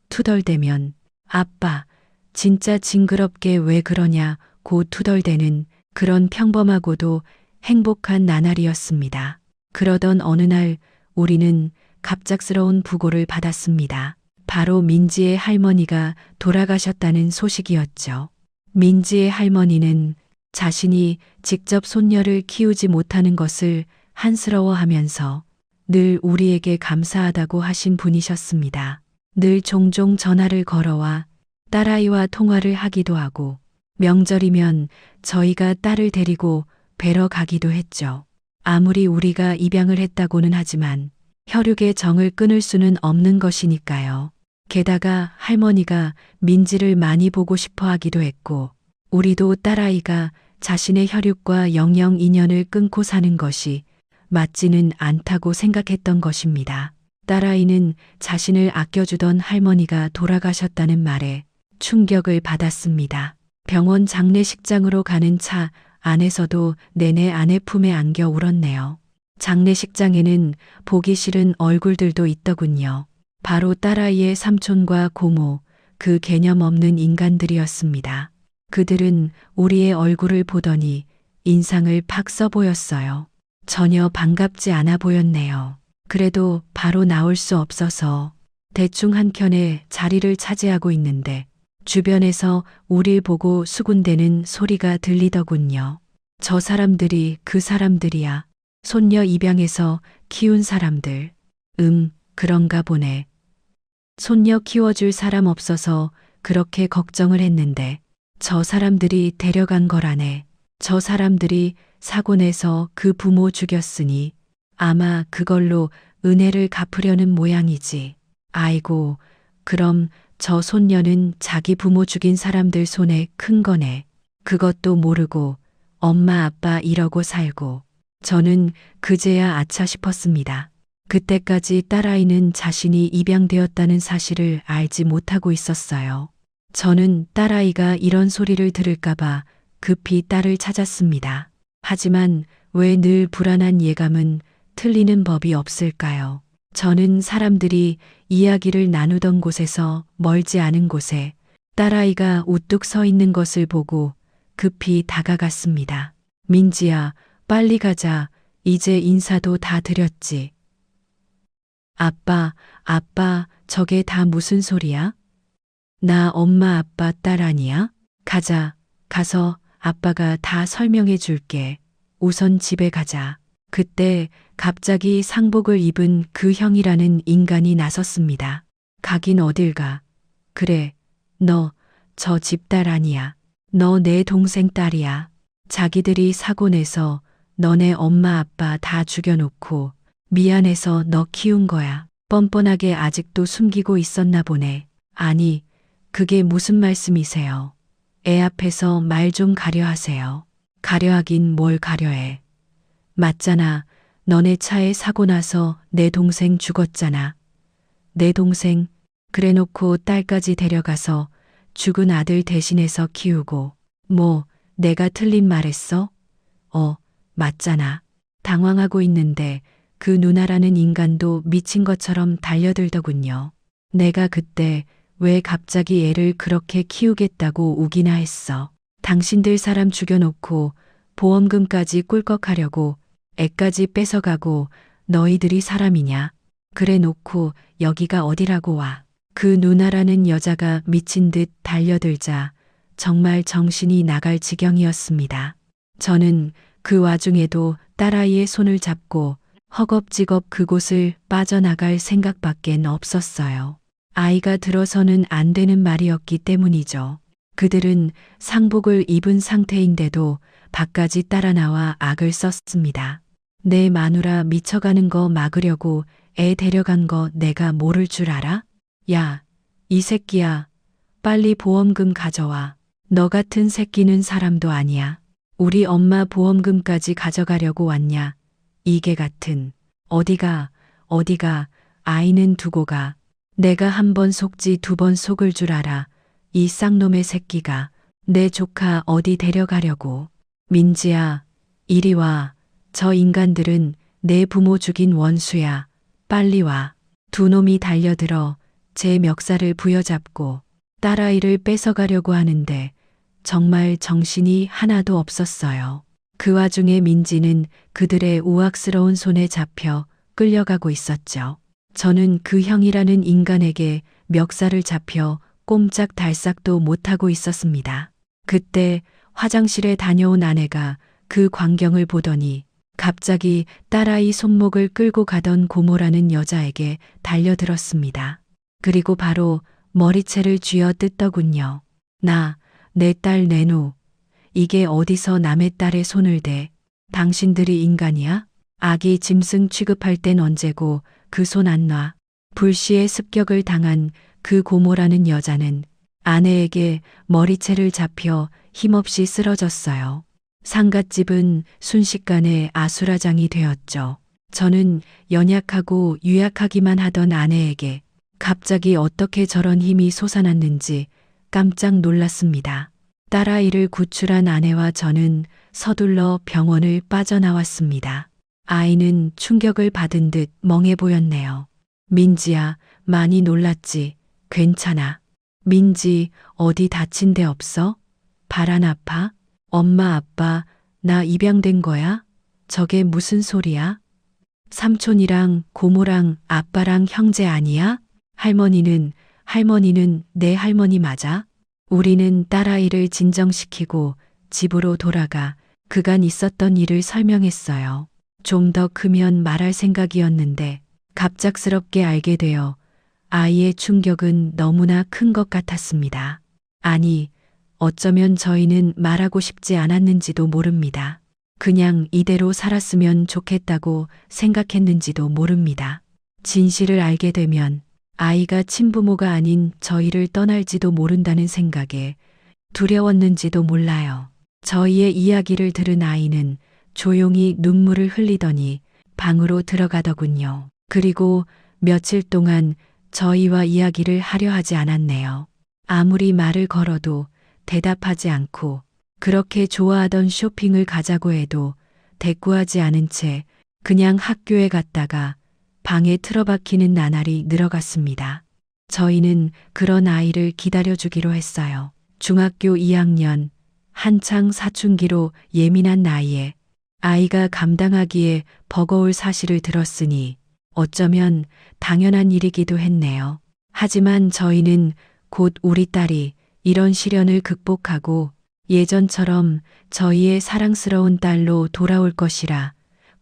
투덜대면 아빠 진짜 징그럽게 왜 그러냐 고 투덜대는 그런 평범하고도 행복한 나날이었습니다. 그러던 어느 날 우리는 갑작스러운 부고를 받았습니다. 바로 민지의 할머니가 돌아가셨다는 소식이었죠. 민지의 할머니는 자신이 직접 손녀를 키우지 못하는 것을 한스러워하면서 늘 우리에게 감사하다고 하신 분이셨습니다. 늘 종종 전화를 걸어와 딸아이와 통화를 하기도 하고 명절이면 저희가 딸을 데리고 뵈러 가기도 했죠. 아무리 우리가 입양을 했다고는 하지만 혈육의 정을 끊을 수는 없는 것이니까요. 게다가 할머니가 민지를 많이 보고 싶어 하기도 했고 우리도 딸아이가 자신의 혈육과 영영 인연을 끊고 사는 것이 맞지는 않다고 생각했던 것입니다. 딸아이는 자신을 아껴주던 할머니가 돌아가셨다는 말에 충격을 받았습니다. 병원 장례식장으로 가는 차 안에서도 내내 아내 품에 안겨 울었네요. 장례식장에는 보기 싫은 얼굴들도 있더군요. 바로 딸아이의 삼촌과 고모, 그 개념 없는 인간들이었습니다. 그들은 우리의 얼굴을 보더니 인상을 팍 써보였어요. 전혀 반갑지 않아 보였네요. 그래도 바로 나올 수 없어서 대충 한켠에 자리를 차지하고 있는데 주변에서 우릴 보고 수군대는 소리가 들리더군요. 저 사람들이 그 사람들이야. 손녀 입양해서 키운 사람들. 그런가 보네. 손녀 키워줄 사람 없어서 그렇게 걱정을 했는데 저 사람들이 데려간 거라네. 저 사람들이 사고 내서 그 부모 죽였으니 아마 그걸로 은혜를 갚으려는 모양이지. 아이고, 그럼 저 손녀는 자기 부모 죽인 사람들 손에 큰 거네. 그것도 모르고 엄마 아빠 이러고 살고. 저는 그제야 아차 싶었습니다. 그때까지 딸아이는 자신이 입양되었다는 사실을 알지 못하고 있었어요. 저는 딸아이가 이런 소리를 들을까봐 급히 딸을 찾았습니다. 하지만 왜 늘 불안한 예감은 틀리는 법이 없을까요? 저는 사람들이 이야기를 나누던 곳에서 멀지 않은 곳에 딸아이가 우뚝 서 있는 것을 보고 급히 다가갔습니다. 민지야, 빨리 가자. 이제 인사도 다 드렸지. 아빠, 저게 다 무슨 소리야? 나 엄마 아빠 딸 아니야? 가자. 가서 아빠가 다 설명해 줄게. 우선 집에 가자. 그때 갑자기 상복을 입은 그 형이라는 인간이 나섰습니다. 가긴 어딜 가. 그래, 너 저 집 딸 아니야. 너 내 동생 딸이야. 자기들이 사고 내서 너네 엄마 아빠 다 죽여놓고 미안해서 너 키운 거야. 뻔뻔하게 아직도 숨기고 있었나 보네. 아니, 그게 무슨 말씀이세요? 애 앞에서 말 좀 가려 하세요. 가려 하긴 뭘 가려해. 맞잖아. 너네 차에 사고 나서 내 동생 죽었잖아. 내 동생, 그래 놓고 딸까지 데려가서 죽은 아들 대신해서 키우고. 뭐, 내가 틀린 말했어? 맞잖아. 당황하고 있는데 그 누나라는 인간도 미친 것처럼 달려들더군요. 내가 그때 왜 갑자기 애를 그렇게 키우겠다고 우기나 했어. 당신들 사람 죽여놓고 보험금까지 꿀꺽하려고 애까지 뺏어가고 너희들이 사람이냐. 그래 놓고 여기가 어디라고 와. 그 누나라는 여자가 미친 듯 달려들자 정말 정신이 나갈 지경이었습니다. 저는 그 와중에도 딸아이의 손을 잡고 허겁지겁 그곳을 빠져나갈 생각밖엔 없었어요. 아이가 들어서는 안 되는 말이었기 때문이죠. 그들은 상복을 입은 상태인데도 밖까지 따라 나와 악을 썼습니다. 내 마누라 미쳐가는 거 막으려고 애 데려간 거 내가 모를 줄 알아? 야, 이 새끼야. 빨리 보험금 가져와. 너 같은 새끼는 사람도 아니야. 우리 엄마 보험금까지 가져가려고 왔냐. 이게 같은. 어디가, 아이는 두고 가. 내가 한 번 속지 두 번 속을 줄 알아. 이 쌍놈의 새끼가. 내 조카 어디 데려가려고. 민지야, 이리 와. 저 인간들은 내 부모 죽인 원수야. 빨리 와. 두 놈이 달려들어 제 멱살을 부여잡고 딸아이를 뺏어가려고 하는데 정말 정신이 하나도 없었어요. 그 와중에 민지는 그들의 우악스러운 손에 잡혀 끌려가고 있었죠. 저는 그 형이라는 인간에게 멱살을 잡혀 꼼짝달싹도 못하고 있었습니다. 그때 화장실에 다녀온 아내가 그 광경을 보더니 갑자기 딸아이 손목을 끌고 가던 고모라는 여자에게 달려들었습니다. 그리고 바로 머리채를 쥐어 뜯더군요. 내 딸 내놓. 이게 어디서 남의 딸의 손을 대. 당신들이 인간이야? 아기 짐승 취급할 땐 언제고 그 손 안 놔. 불시에 습격을 당한 그 고모라는 여자는 아내에게 머리채를 잡혀 힘없이 쓰러졌어요. 상갓집은 순식간에 아수라장이 되었죠. 저는 연약하고 유약하기만 하던 아내에게 갑자기 어떻게 저런 힘이 솟아났는지 깜짝 놀랐습니다. 딸아이를 구출한 아내와 저는 서둘러 병원을 빠져나왔습니다. 아이는 충격을 받은 듯 멍해 보였네요. 민지야, 많이 놀랐지? 괜찮아. 민지, 어디 다친 데 없어? 발 안 아파? 엄마, 아빠, 나 입양된 거야? 저게 무슨 소리야? 삼촌이랑 고모랑 아빠랑 형제 아니야? 할머니는 내 할머니 맞아? 우리는 딸아이를 진정시키고 집으로 돌아가 그간 있었던 일을 설명했어요. 좀 더 크면 말할 생각이었는데 갑작스럽게 알게 되어 아이의 충격은 너무나 큰 것 같았습니다. 아니, 어쩌면 저희는 말하고 싶지 않았는지도 모릅니다. 그냥 이대로 살았으면 좋겠다고 생각했는지도 모릅니다. 진실을 알게 되면 아이가 친부모가 아닌 저희를 떠날지도 모른다는 생각에 두려웠는지도 몰라요. 저희의 이야기를 들은 아이는 조용히 눈물을 흘리더니 방으로 들어가더군요. 그리고 며칠 동안 저희와 이야기를 하려 하지 않았네요. 아무리 말을 걸어도 대답하지 않고 그렇게 좋아하던 쇼핑을 가자고 해도 대꾸하지 않은 채 그냥 학교에 갔다가 방에 틀어박히는 나날이 늘어갔습니다. 저희는 그런 아이를 기다려주기로 했어요. 중학교 2학년, 한창 사춘기로 예민한 나이에 아이가 감당하기에 버거울 사실을 들었으니 어쩌면 당연한 일이기도 했네요. 하지만 저희는 곧 우리 딸이 이런 시련을 극복하고 예전처럼 저희의 사랑스러운 딸로 돌아올 것이라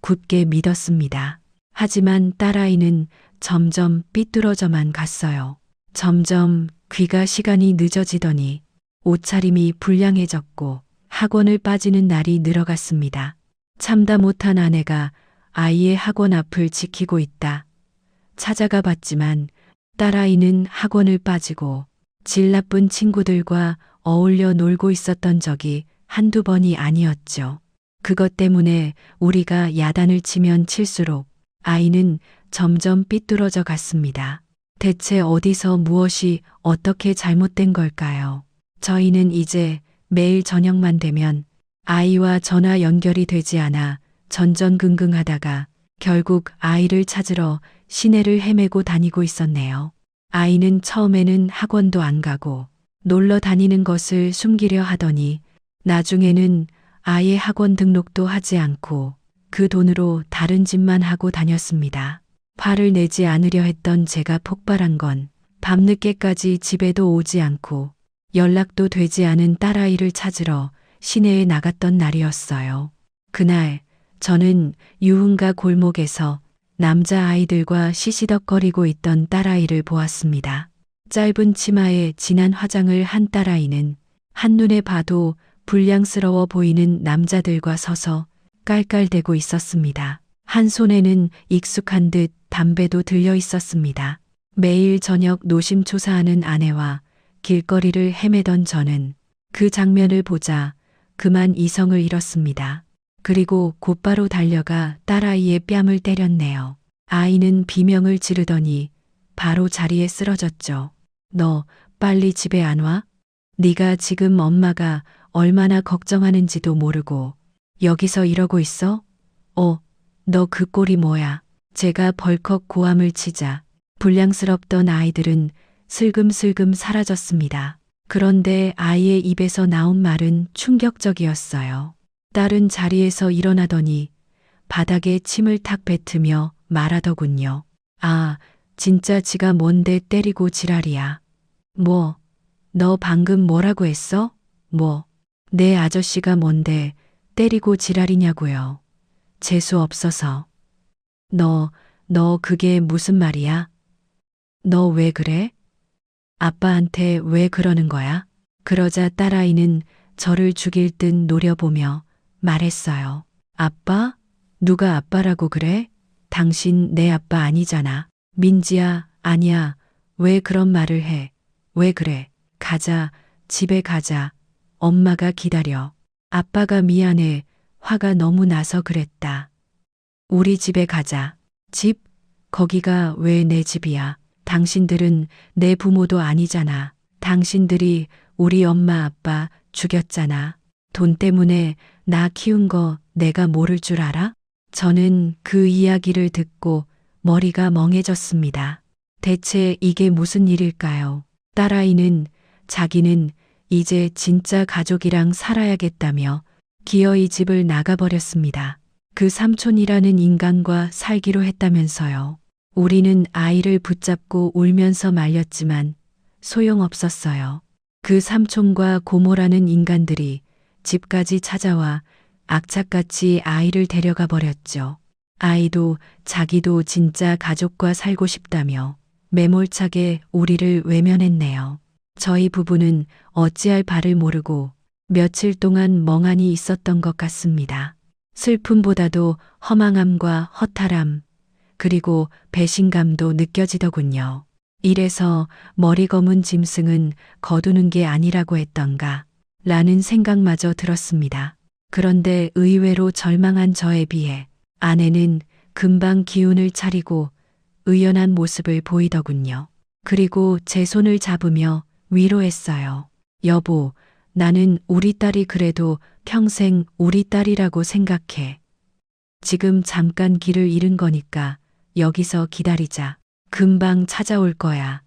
굳게 믿었습니다. 하지만 딸아이는 점점 삐뚤어져만 갔어요. 점점 귀가 시간이 늦어지더니 옷차림이 불량해졌고 학원을 빠지는 날이 늘어갔습니다. 참다 못한 아내가 아이의 학원 앞을 지키고 있다 찾아가 봤지만 딸아이는 학원을 빠지고 질 나쁜 친구들과 어울려 놀고 있었던 적이 한두 번이 아니었죠. 그것 때문에 우리가 야단을 치면 칠수록 아이는 점점 삐뚤어져 갔습니다. 대체 어디서 무엇이 어떻게 잘못된 걸까요? 저희는 이제 매일 저녁만 되면 아이와 전화 연결이 되지 않아 전전긍긍하다가 결국 아이를 찾으러 시내를 헤매고 다니고 있었네요. 아이는 처음에는 학원도 안 가고 놀러 다니는 것을 숨기려 하더니 나중에는 아예 학원 등록도 하지 않고 그 돈으로 다른 짓만 하고 다녔습니다. 화를 내지 않으려 했던 제가 폭발한 건 밤늦게까지 집에도 오지 않고 연락도 되지 않은 딸아이를 찾으러 시내에 나갔던 날이었어요. 그날 저는 유흥가 골목에서 남자아이들과 시시덕거리고 있던 딸아이를 보았습니다. 짧은 치마에 진한 화장을 한 딸아이는 한눈에 봐도 불량스러워 보이는 남자들과 서서 깔깔대고 있었습니다. 한 손에는 익숙한 듯 담배도 들려 있었습니다. 매일 저녁 노심초사하는 아내와 길거리를 헤매던 저는 그 장면을 보자 그만 이성을 잃었습니다. 그리고 곧바로 달려가 딸아이의 뺨을 때렸네요. 아이는 비명을 지르더니 바로 자리에 쓰러졌죠. 너 빨리 집에 안 와? 네가 지금 엄마가 얼마나 걱정하는지도 모르고 여기서 이러고 있어? 너 그 꼴이 뭐야? 제가 벌컥 고함을 치자 불량스럽던 아이들은 슬금슬금 사라졌습니다. 그런데 아이의 입에서 나온 말은 충격적이었어요. 딸은 자리에서 일어나더니 바닥에 침을 탁 뱉으며 말하더군요. 아, 진짜 지가 뭔데 때리고 지랄이야. 뭐, 너 방금 뭐라고 했어? 내 아저씨가 뭔데 때리고 지랄이냐고요. 재수 없어서. 너 그게 무슨 말이야? 너 왜 그래? 아빠한테 왜 그러는 거야? 그러자 딸아이는 저를 죽일 듯 노려보며 말했어요. 아빠? 누가 아빠라고 그래? 당신 내 아빠 아니잖아. 민지야, 아니야. 왜 그런 말을 해? 왜 그래? 가자, 집에 가자. 엄마가 기다려. 아빠가 미안해. 화가 너무 나서 그랬다. 우리 집에 가자. 집? 거기가 왜 내 집이야? 당신들은 내 부모도 아니잖아. 당신들이 우리 엄마 아빠 죽였잖아. 돈 때문에 나 키운 거 내가 모를 줄 알아? 저는 그 이야기를 듣고 머리가 멍해졌습니다. 대체 이게 무슨 일일까요? 딸아이는 자기는 이제 진짜 가족이랑 살아야겠다며 기어이 집을 나가버렸습니다. 그 삼촌이라는 인간과 살기로 했다면서요. 우리는 아이를 붙잡고 울면서 말렸지만 소용없었어요. 그 삼촌과 고모라는 인간들이 집까지 찾아와 악착같이 아이를 데려가 버렸죠. 아이도 자기도 진짜 가족과 살고 싶다며 매몰차게 우리를 외면했네요. 저희 부부는 어찌할 바를 모르고 며칠 동안 멍하니 있었던 것 같습니다. 슬픔보다도 허망함과 허탈함, 그리고 배신감도 느껴지더군요. 이래서 머리 검은 짐승은 거두는 게 아니라고 했던가 라는 생각마저 들었습니다. 그런데 의외로 절망한 저에 비해 아내는 금방 기운을 차리고 의연한 모습을 보이더군요. 그리고 제 손을 잡으며 위로했어요. 여보, 나는 우리 딸이 그래도 평생 우리 딸이라고 생각해. 지금 잠깐 길을 잃은 거니까 여기서 기다리자. 금방 찾아올 거야.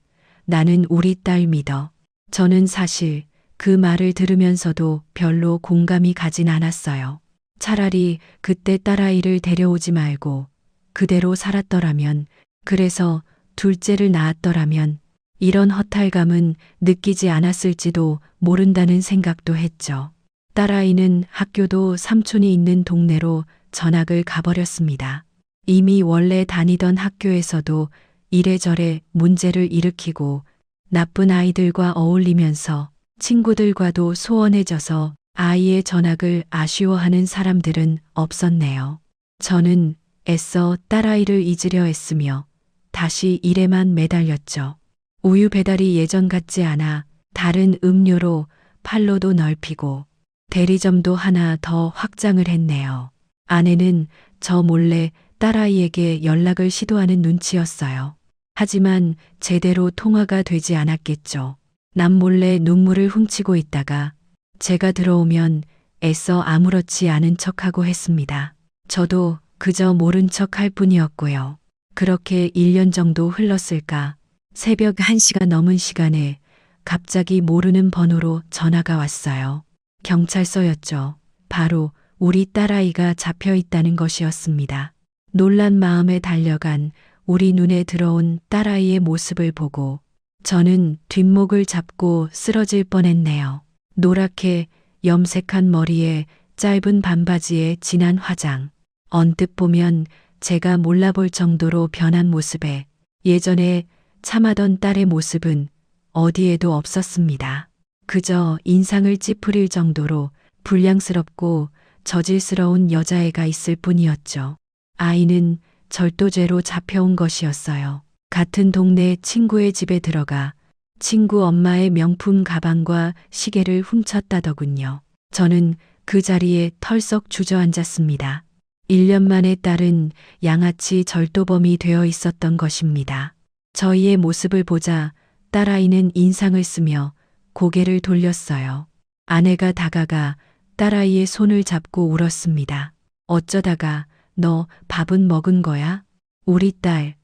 나는 우리 딸 믿어. 저는 사실 그 말을 들으면서도 별로 공감이 가진 않았어요. 차라리 그때 딸아이를 데려오지 말고 그대로 살았더라면, 그래서 둘째를 낳았더라면 이런 허탈감은 느끼지 않았을지도 모른다는 생각도 했죠. 딸아이는 학교도 삼촌이 있는 동네로 전학을 가버렸습니다. 이미 원래 다니던 학교에서도 이래저래 문제를 일으키고 나쁜 아이들과 어울리면서 친구들과도 소원해져서 아이의 전학을 아쉬워하는 사람들은 없었네요. 저는 애써 딸아이를 잊으려 했으며 다시 일에만 매달렸죠. 우유 배달이 예전 같지 않아 다른 음료로 판로도 넓히고 대리점도 하나 더 확장을 했네요. 아내는 저 몰래 딸아이에게 연락을 시도하는 눈치였어요. 하지만 제대로 통화가 되지 않았겠죠. 남몰래 눈물을 훔치고 있다가 제가 들어오면 애써 아무렇지 않은 척하고 했습니다. 저도 그저 모른 척 할 뿐이었고요. 그렇게 1년 정도 흘렀을까. 새벽 1시가 넘은 시간에 갑자기 모르는 번호로 전화가 왔어요. 경찰서였죠. 바로 우리 딸아이가 잡혀 있다는 것이었습니다. 놀란 마음에 달려간 우리 눈에 들어온 딸아이의 모습을 보고 저는 뒷목을 잡고 쓰러질 뻔했네요. 노랗게 염색한 머리에 짧은 반바지에 진한 화장. 언뜻 보면 제가 몰라볼 정도로 변한 모습에 예전에 참아던 딸의 모습은 어디에도 없었습니다. 그저 인상을 찌푸릴 정도로 불량스럽고 저질스러운 여자애가 있을 뿐이었죠. 아이는 절도죄로 잡혀온 것이었어요. 같은 동네 친구의 집에 들어가 친구 엄마의 명품 가방과 시계를 훔쳤다더군요. 저는 그 자리에 털썩 주저앉았습니다. 1년 만에 딸은 양아치 절도범이 되어 있었던 것입니다. 저희의 모습을 보자 딸아이는 인상을 쓰며 고개를 돌렸어요. 아내가 다가가 딸아이의 손을 잡고 울었습니다. 어쩌다가 너 밥은 먹은 거야? 우리 딸,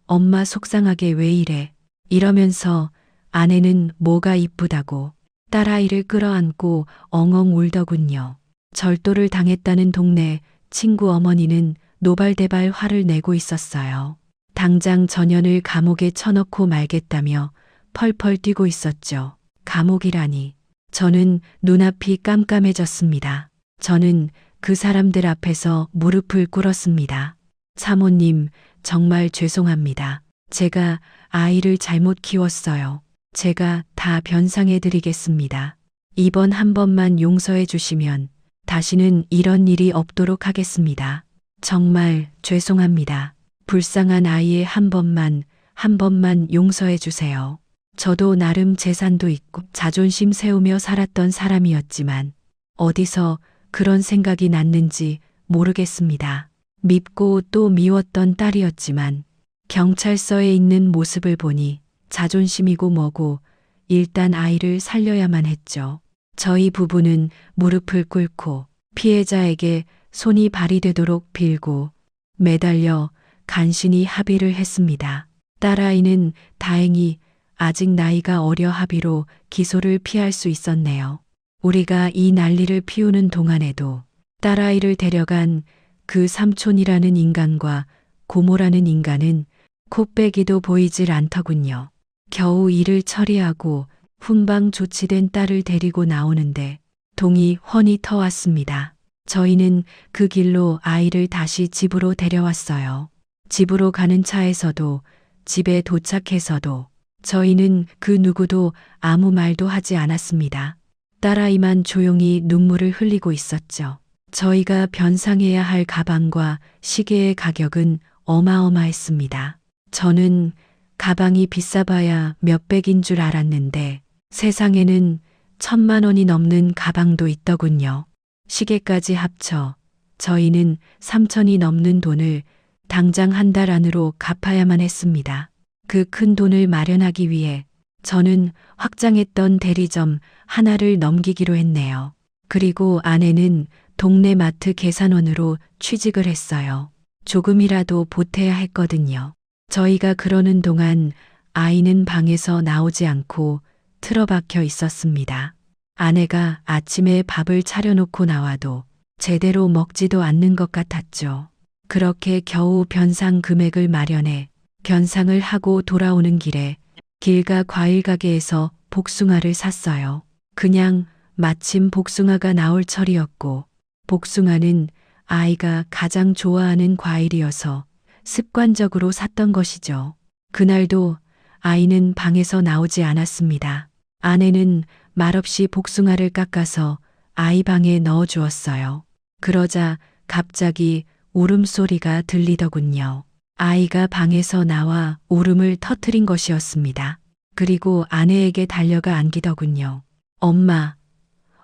엄마 속상하게 왜 이래? 이러면서 아내는 뭐가 이쁘다고 딸아이를 끌어안고 엉엉 울더군요. 절도를 당했다는 동네 친구 어머니는 노발대발 화를 내고 있었어요. 당장 전현을 감옥에 쳐넣고 말겠다며 펄펄 뛰고 있었죠. 감옥이라니. 저는 눈앞이 깜깜해졌습니다. 저는 그 사람들 앞에서 무릎을 꿇었습니다. 사모님, 정말 죄송합니다. 제가 아이를 잘못 키웠어요. 제가 다 변상해 드리겠습니다. 이번 한 번만 용서해 주시면 다시는 이런 일이 없도록 하겠습니다. 정말 죄송합니다. 불쌍한 아이의 한 번만 용서해 주세요. 저도 나름 재산도 있고 자존심 세우며 살았던 사람이었지만 어디서 그런 생각이 났는지 모르겠습니다. 밉고 또 미웠던 딸이었지만 경찰서에 있는 모습을 보니 자존심이고 뭐고 일단 아이를 살려야만 했죠. 저희 부부는 무릎을 꿇고 피해자에게 손이 발이 되도록 빌고 매달려 간신히 합의를 했습니다. 딸아이는 다행히 아직 나이가 어려 합의로 기소를 피할 수 있었네요. 우리가 이 난리를 피우는 동안에도 딸아이를 데려간 그 삼촌이라는 인간과 고모라는 인간은 코빼기도 보이질 않더군요. 겨우 일을 처리하고 훈방 조치된 딸을 데리고 나오는데 동이 훤히 터왔습니다. 저희는 그 길로 아이를 다시 집으로 데려왔어요. 집으로 가는 차에서도 집에 도착해서도 저희는 그 누구도 아무 말도 하지 않았습니다. 딸아이만 조용히 눈물을 흘리고 있었죠. 저희가 변상해야 할 가방과 시계의 가격은 어마어마했습니다. 저는 가방이 비싸봐야 몇백인 줄 알았는데 세상에는 1,000만 원이 넘는 가방도 있더군요. 시계까지 합쳐 저희는 3천이 넘는 돈을 당장 한 달 안으로 갚아야만 했습니다. 그 큰 돈을 마련하기 위해 저는 확장했던 대리점 하나를 넘기기로 했네요. 그리고 아내는 동네 마트 계산원으로 취직을 했어요. 조금이라도 보태야 했거든요. 저희가 그러는 동안 아이는 방에서 나오지 않고 틀어박혀 있었습니다. 아내가 아침에 밥을 차려놓고 나와도 제대로 먹지도 않는 것 같았죠. 그렇게 겨우 변상 금액을 마련해 변상을 하고 돌아오는 길에 길가 과일 가게에서 복숭아를 샀어요. 그냥 마침 복숭아가 나올 철이었고 복숭아는 아이가 가장 좋아하는 과일이어서 습관적으로 샀던 것이죠. 그날도 아이는 방에서 나오지 않았습니다. 아내는 말없이 복숭아를 깎아서 아이 방에 넣어 주었어요. 그러자 갑자기 울음소리가 들리더군요. 아이가 방에서 나와 울음을 터뜨린 것이었습니다. 그리고 아내에게 달려가 안기더군요. 엄마,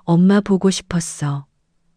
엄마 보고 싶었어.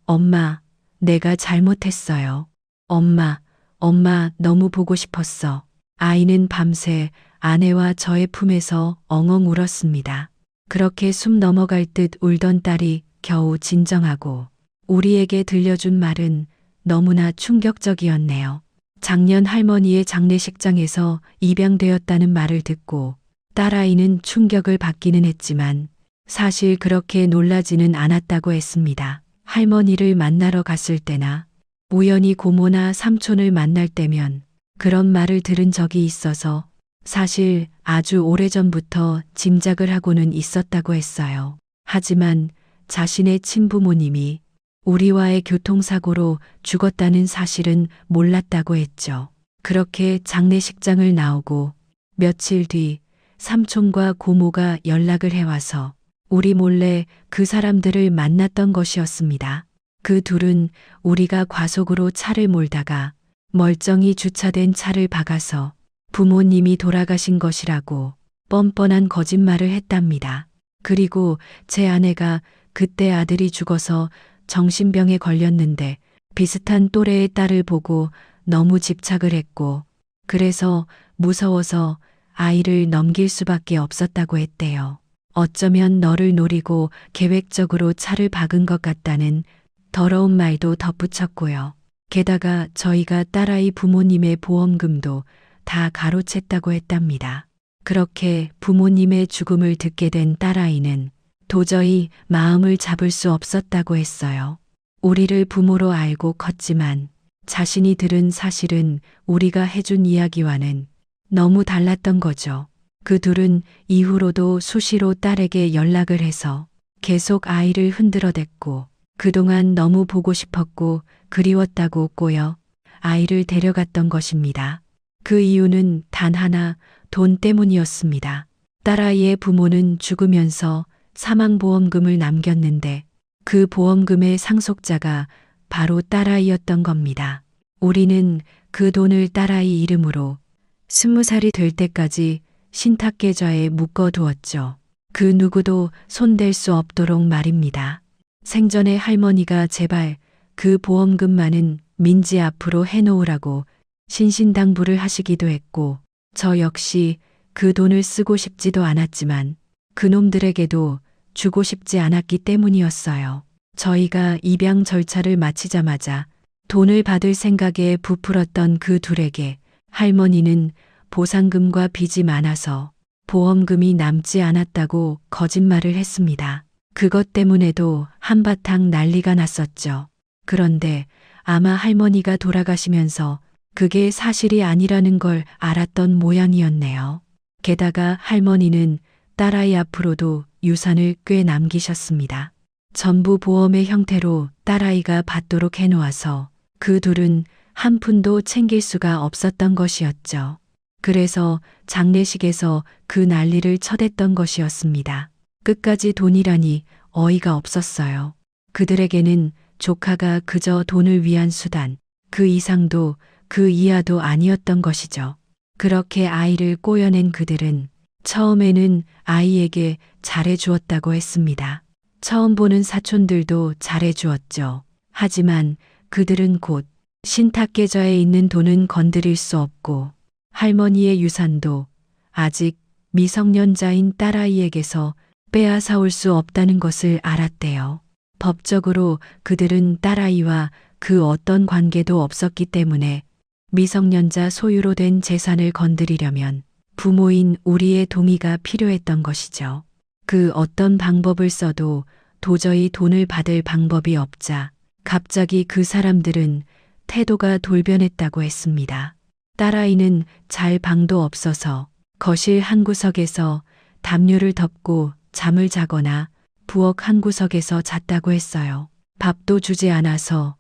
엄마, 내가 잘못했어요. 엄마, 엄마 너무 보고 싶었어. 아이는 밤새 아내와 저의 품에서 엉엉 울었습니다. 그렇게 숨 넘어갈 듯 울던 딸이 겨우 진정하고 우리에게 들려준 말은 너무나 충격적이었네요. 작년 할머니의 장례식장에서 입양되었다는 말을 듣고 딸아이는 충격을 받기는 했지만 사실 그렇게 놀라지는 않았다고 했습니다. 할머니를 만나러 갔을 때나 우연히 고모나 삼촌을 만날 때면 그런 말을 들은 적이 있어서 사실 아주 오래전부터 짐작을 하고는 있었다고 했어요. 하지만 자신의 친부모님이 우리와의 교통사고로 죽었다는 사실은 몰랐다고 했죠. 그렇게 장례식장을 나오고 며칠 뒤 삼촌과 고모가 연락을 해와서 우리 몰래 그 사람들을 만났던 것이었습니다. 그 둘은 우리가 과속으로 차를 몰다가 멀쩡히 주차된 차를 박아서 부모님이 돌아가신 것이라고 뻔뻔한 거짓말을 했답니다. 그리고 제 아내가 그때 아들이 죽어서 정신병에 걸렸는데 비슷한 또래의 딸을 보고 너무 집착을 했고 그래서 무서워서 아이를 넘길 수밖에 없었다고 했대요. 어쩌면 너를 노리고 계획적으로 차를 박은 것 같다는 더러운 말도 덧붙였고요. 게다가 저희가 딸아이 부모님의 보험금도 다 가로챘다고 했답니다. 그렇게 부모님의 죽음을 듣게 된 딸아이는 도저히 마음을 잡을 수 없었다고 했어요. 우리를 부모로 알고 컸지만 자신이 들은 사실은 우리가 해준 이야기와는 너무 달랐던 거죠. 그 둘은 이후로도 수시로 딸에게 연락을 해서 계속 아이를 흔들어댔고 그동안 너무 보고 싶었고 그리웠다고 꼬여 아이를 데려갔던 것입니다. 그 이유는 단 하나, 돈 때문이었습니다. 딸아이의 부모는 죽으면서 사망보험금을 남겼는데 그 보험금의 상속자가 바로 딸아이였던 겁니다. 우리는 그 돈을 딸아이 이름으로 20살이 될 때까지 신탁계좌에 묶어두었죠. 그 누구도 손댈 수 없도록 말입니다. 생전에 할머니가 제발 그 보험금만은 민지 앞으로 해놓으라고 신신당부를 하시기도 했고 저 역시 그 돈을 쓰고 싶지도 않았지만 그놈들에게도 주고 싶지 않았기 때문이었어요. 저희가 입양 절차를 마치자마자 돈을 받을 생각에 부풀었던 그 둘에게 할머니는 보상금과 빚이 많아서 보험금이 남지 않았다고 거짓말을 했습니다. 그것 때문에도 한바탕 난리가 났었죠. 그런데 아마 할머니가 돌아가시면서 그게 사실이 아니라는 걸 알았던 모양이었네요. 게다가 할머니는 딸아이 앞으로도 유산을 꽤 남기셨습니다. 전부 보험의 형태로 딸아이가 받도록 해놓아서 그 둘은 한 푼도 챙길 수가 없었던 것이었죠. 그래서 장례식에서 그 난리를 쳐댔던 것이었습니다. 끝까지 돈이라니 어이가 없었어요. 그들에게는 조카가 그저 돈을 위한 수단, 그 이상도 그 이하도 아니었던 것이죠. 그렇게 아이를 꼬여낸 그들은 처음에는 아이에게 잘해주었다고 했습니다. 처음 보는 사촌들도 잘해주었죠. 하지만 그들은 곧 신탁계좌에 있는 돈은 건드릴 수 없고 할머니의 유산도 아직 미성년자인 딸아이에게서 빼앗아올 수 없다는 것을 알았대요. 법적으로 그들은 딸아이와 그 어떤 관계도 없었기 때문에 미성년자 소유로 된 재산을 건드리려면 부모인 우리의 동의가 필요했던 것이죠. 그 어떤 방법을 써도 도저히 돈을 받을 방법이 없자 갑자기 그 사람들은 태도가 돌변했다고 했습니다. 딸아이는 잘 방도 없어서 거실 한 구석에서 담요를 덮고 잠을 자거나 부엌 한 구석에서 잤다고 했어요. 밥도 주지 않아서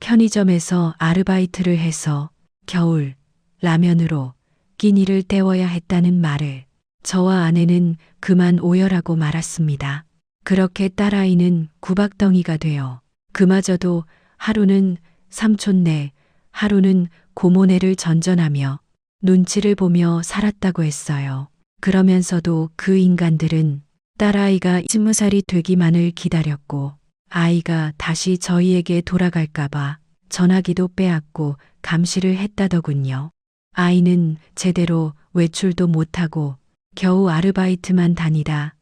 편의점에서 아르바이트를 해서 겨울 라면으로 끼니를 때워야 했다는 말을 저와 아내는 그만 오열하고 말았습니다. 그렇게 딸아이는 구박덩이가 되어 그마저도 하루는 삼촌네, 하루는 고모네를 전전하며 눈치를 보며 살았다고 했어요. 그러면서도 그 인간들은 딸아이가 20살이 되기만을 기다렸고 아이가 다시 저희에게 돌아갈까봐 전화기도 빼앗고 감시를 했다더군요. 아이는 제대로 외출도 못하고 겨우 아르바이트만 다니다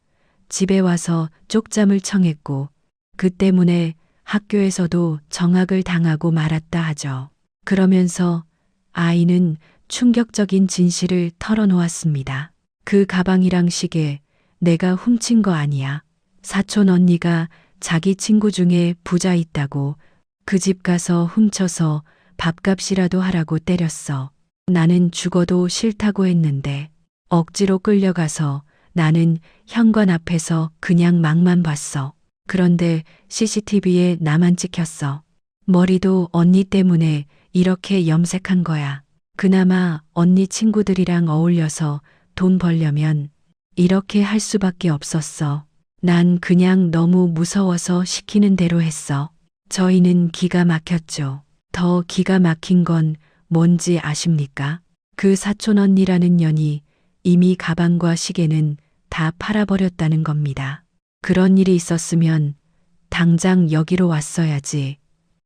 집에 와서 쪽잠을 청했고 그 때문에 학교에서도 정학을 당하고 말았다 하죠. 그러면서 아이는 충격적인 진실을 털어놓았습니다. 그 가방이랑 시계 내가 훔친 거 아니야. 사촌 언니가 자기 친구 중에 부자 있다고 그 집 가서 훔쳐서 밥값이라도 하라고 때렸어. 나는 죽어도 싫다고 했는데 억지로 끌려가서 나는 현관 앞에서 그냥 막만 봤어. 그런데 CCTV에 나만 찍혔어. 머리도 언니 때문에 이렇게 염색한 거야. 그나마 언니 친구들이랑 어울려서 돈 벌려면 이렇게 할 수밖에 없었어. 난 그냥 너무 무서워서 시키는 대로 했어. 저희는 기가 막혔죠. 더 기가 막힌 건 뭔지 아십니까? 그 사촌 언니라는 년이 이미 가방과 시계는 다 팔아버렸다는 겁니다. 그런 일이 있었으면 당장 여기로 왔어야지.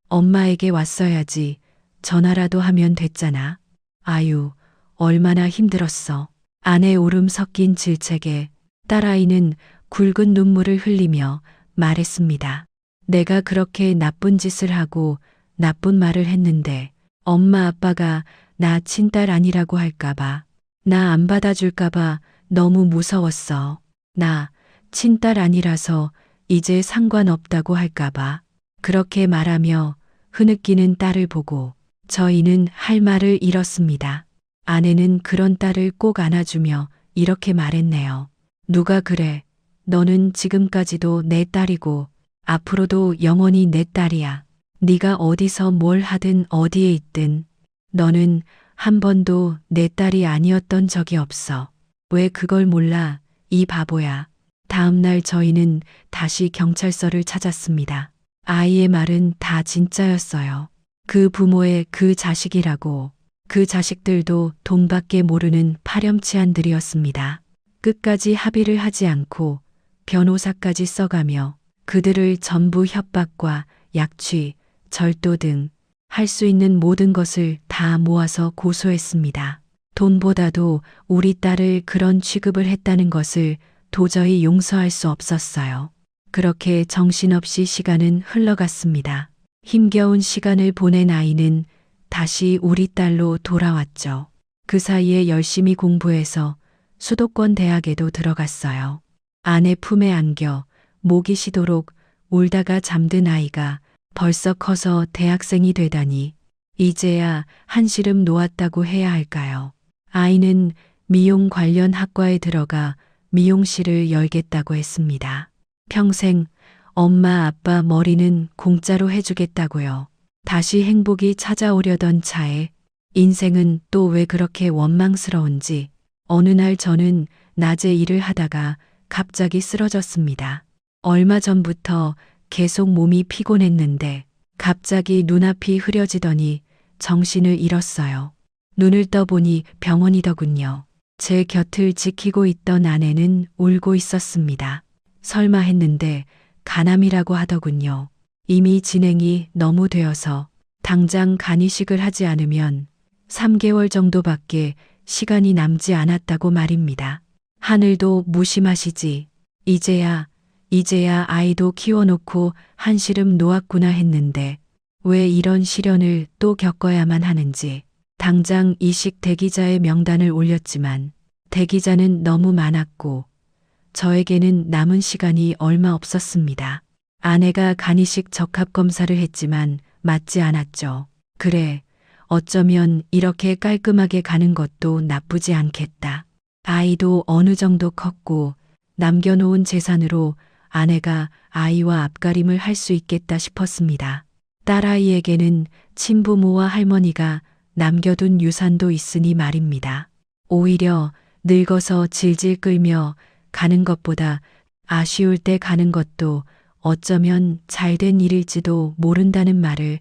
엄마에게 왔어야지. 전화라도 하면 됐잖아. 아유, 얼마나 힘들었어. 아내 울음 섞인 질책에 딸아이는 굵은 눈물을 흘리며 말했습니다. 내가 그렇게 나쁜 짓을 하고 나쁜 말을 했는데 엄마 아빠가 나 친딸 아니라고 할까봐, 나 안 받아줄까봐 너무 무서웠어. 나 친딸 아니라서 이제 상관없다고 할까봐. 그렇게 말하며 흐느끼는 딸을 보고 저희는 할 말을 잃었습니다. 아내는 그런 딸을 꼭 안아주며 이렇게 말했네요. 누가 그래. 너는 지금까지도 내 딸이고 앞으로도 영원히 내 딸이야. 네가 어디서 뭘 하든 어디에 있든 너는 한 번도 내 딸이 아니었던 적이 없어. 왜 그걸 몰라? 이 바보야. 다음 날 저희는 다시 경찰서를 찾았습니다. 아이의 말은 다 진짜였어요. 그 부모의 그 자식이라고. 그 자식들도 돈밖에 모르는 파렴치한들이었습니다. 끝까지 합의를 하지 않고 변호사까지 써가며 그들을 전부 협박과 약취, 절도 등 할 수 있는 모든 것을 다 모아서 고소했습니다. 돈보다도 우리 딸을 그런 취급을 했다는 것을 도저히 용서할 수 없었어요. 그렇게 정신없이 시간은 흘러갔습니다. 힘겨운 시간을 보낸 아이는 다시 우리 딸로 돌아왔죠. 그 사이에 열심히 공부해서 수도권 대학에도 들어갔어요. 아내 품에 안겨 목이 쉬도록 울다가 잠든 아이가 벌써 커서 대학생이 되다니 이제야 한시름 놓았다고 해야 할까요? 아이는 미용 관련 학과에 들어가 미용실을 열겠다고 했습니다. 평생 엄마 아빠 머리는 공짜로 해주겠다고요. 다시 행복이 찾아오려던 차에 인생은 또 왜 그렇게 원망스러운지 어느 날 저는 낮에 일을 하다가 갑자기 쓰러졌습니다. 얼마 전부터 계속 몸이 피곤했는데 갑자기 눈앞이 흐려지더니 정신을 잃었어요. 눈을 떠보니 병원이더군요. 제 곁을 지키고 있던 아내는 울고 있었습니다. 설마 했는데 간암이라고 하더군요. 이미 진행이 너무 되어서 당장 간이식을 하지 않으면 3개월 정도밖에 시간이 남지 않았다고 말입니다. 하늘도 무심하시지. 이제야 아이도 키워놓고 한시름 놓았구나 했는데 왜 이런 시련을 또 겪어야만 하는지. 당장 이식 대기자의 명단을 올렸지만 대기자는 너무 많았고 저에게는 남은 시간이 얼마 없었습니다. 아내가 간이식 적합 검사를 했지만 맞지 않았죠. 그래, 어쩌면 이렇게 깔끔하게 가는 것도 나쁘지 않겠다. 아이도 어느 정도 컸고 남겨놓은 재산으로 아내가 아이와 앞가림을 할 수 있겠다 싶었습니다. 딸아이에게는 친부모와 할머니가 남겨둔 유산도 있으니 말입니다. 오히려 늙어서 질질 끌며 가는 것보다 아쉬울 때 가는 것도 어쩌면 잘된 일일지도 모른다는 말을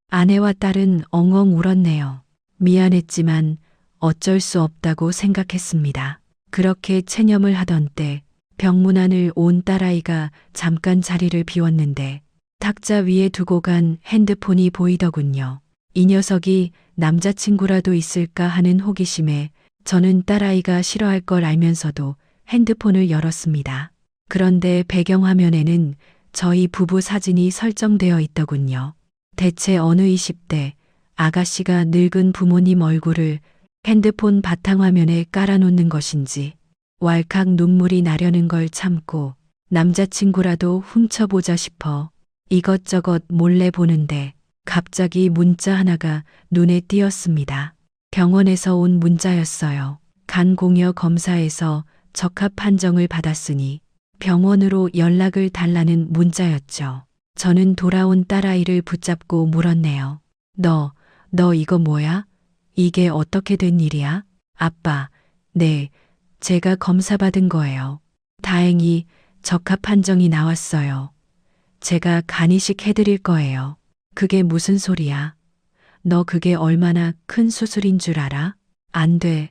아내와 딸은 엉엉 울었네요. 미안했지만 어쩔 수 없다고 생각했습니다. 그렇게 체념을 하던 때 병문안을 온 딸아이가 잠깐 자리를 비웠는데 탁자 위에 두고 간 핸드폰이 보이더군요. 이 녀석이 남자친구라도 있을까 하는 호기심에 저는 딸아이가 싫어할 걸 알면서도 핸드폰을 열었습니다. 그런데 배경화면에는 저희 부부 사진이 설정되어 있더군요. 대체 어느 20대 아가씨가 늙은 부모님 얼굴을 핸드폰 바탕화면에 깔아놓는 것인지 왈칵 눈물이 나려는 걸 참고 남자친구라도 훔쳐보자 싶어 이것저것 몰래 보는데 갑자기 문자 하나가 눈에 띄었습니다. 병원에서 온 문자였어요. 간 공여 검사에서 적합 판정을 받았으니 병원으로 연락을 달라는 문자였죠. 저는 돌아온 딸아이를 붙잡고 물었네요. 너 이거 뭐야? 이게 어떻게 된 일이야? 아빠, 네, 제가 검사받은 거예요. 다행히 적합 판정이 나왔어요. 제가 간이식 해드릴 거예요. 그게 무슨 소리야? 너 그게 얼마나 큰 수술인 줄 알아? 안 돼.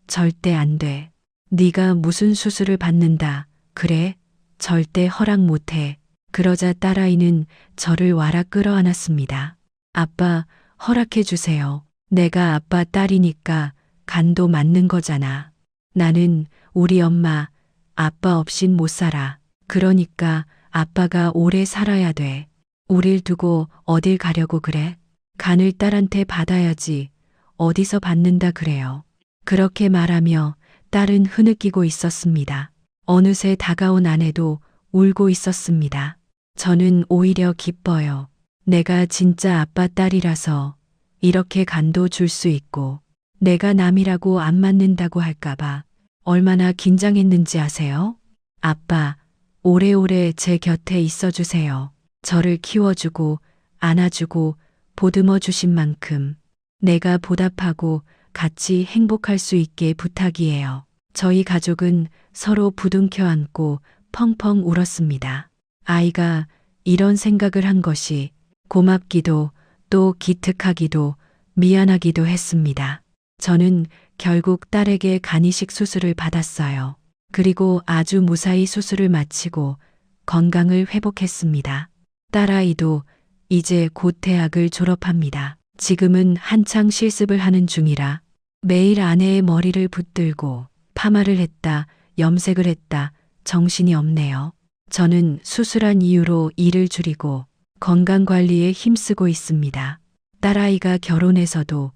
절대 안 돼. 네가 무슨 수술을 받는다. 그래? 절대 허락 못 해. 그러자 딸아이는 저를 와락 끌어안았습니다. 아빠, 허락해 주세요. 내가 아빠 딸이니까 간도 맞는 거잖아. 나는 우리 엄마, 아빠 없인 못 살아. 그러니까 아빠가 오래 살아야 돼. 우릴 두고 어딜 가려고 그래? 간을 딸한테 받아야지. 어디서 받는다 그래요. 그렇게 말하며 딸은 흐느끼고 있었습니다. 어느새 다가온 아내도 울고 있었습니다. 저는 오히려 기뻐요. 내가 진짜 아빠 딸이라서 이렇게 간도 줄 수 있고 내가 남이라고 안 맞는다고 할까봐 얼마나 긴장했는지 아세요? 아빠, 오래오래 제 곁에 있어 주세요. 저를 키워주고 안아주고 보듬어 주신 만큼 내가 보답하고 같이 행복할 수 있게 부탁이에요. 저희 가족은 서로 부둥켜 안고 펑펑 울었습니다. 아이가 이런 생각을 한 것이 고맙기도 또 기특하기도 미안하기도 했습니다. 저는 결국 딸에게 간이식 수술을 받았어요. 그리고 아주 무사히 수술을 마치고 건강을 회복했습니다. 딸아이도 이제 곧 대학을 졸업합니다. 지금은 한창 실습을 하는 중이라 매일 아내의 머리를 붙들고 파마를 했다, 염색을 했다, 정신이 없네요. 저는 수술한 이후로 일을 줄이고 건강관리에 힘쓰고 있습니다. 딸아이가 결혼해서도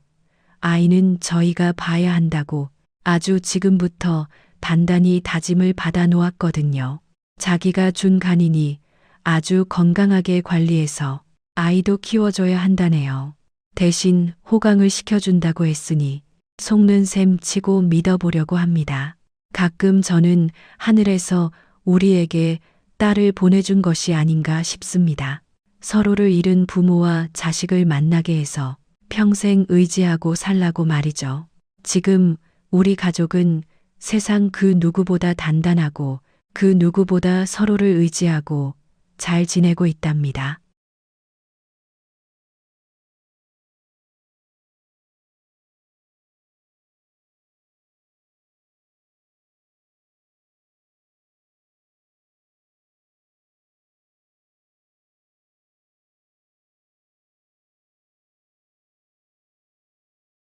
아이는 저희가 봐야 한다고 아주 지금부터 단단히 다짐을 받아 놓았거든요. 자기가 준 간이니 아주 건강하게 관리해서 아이도 키워줘야 한다네요. 대신 호강을 시켜준다고 했으니 속는 셈 치고 믿어보려고 합니다. 가끔 저는 하늘에서 우리에게 딸을 보내준 것이 아닌가 싶습니다. 서로를 잃은 부모와 자식을 만나게 해서 평생 의지하고 살라고 말이죠. 지금 우리 가족은 세상 그 누구보다 단단하고 그 누구보다 서로를 의지하고 잘 지내고 있답니다.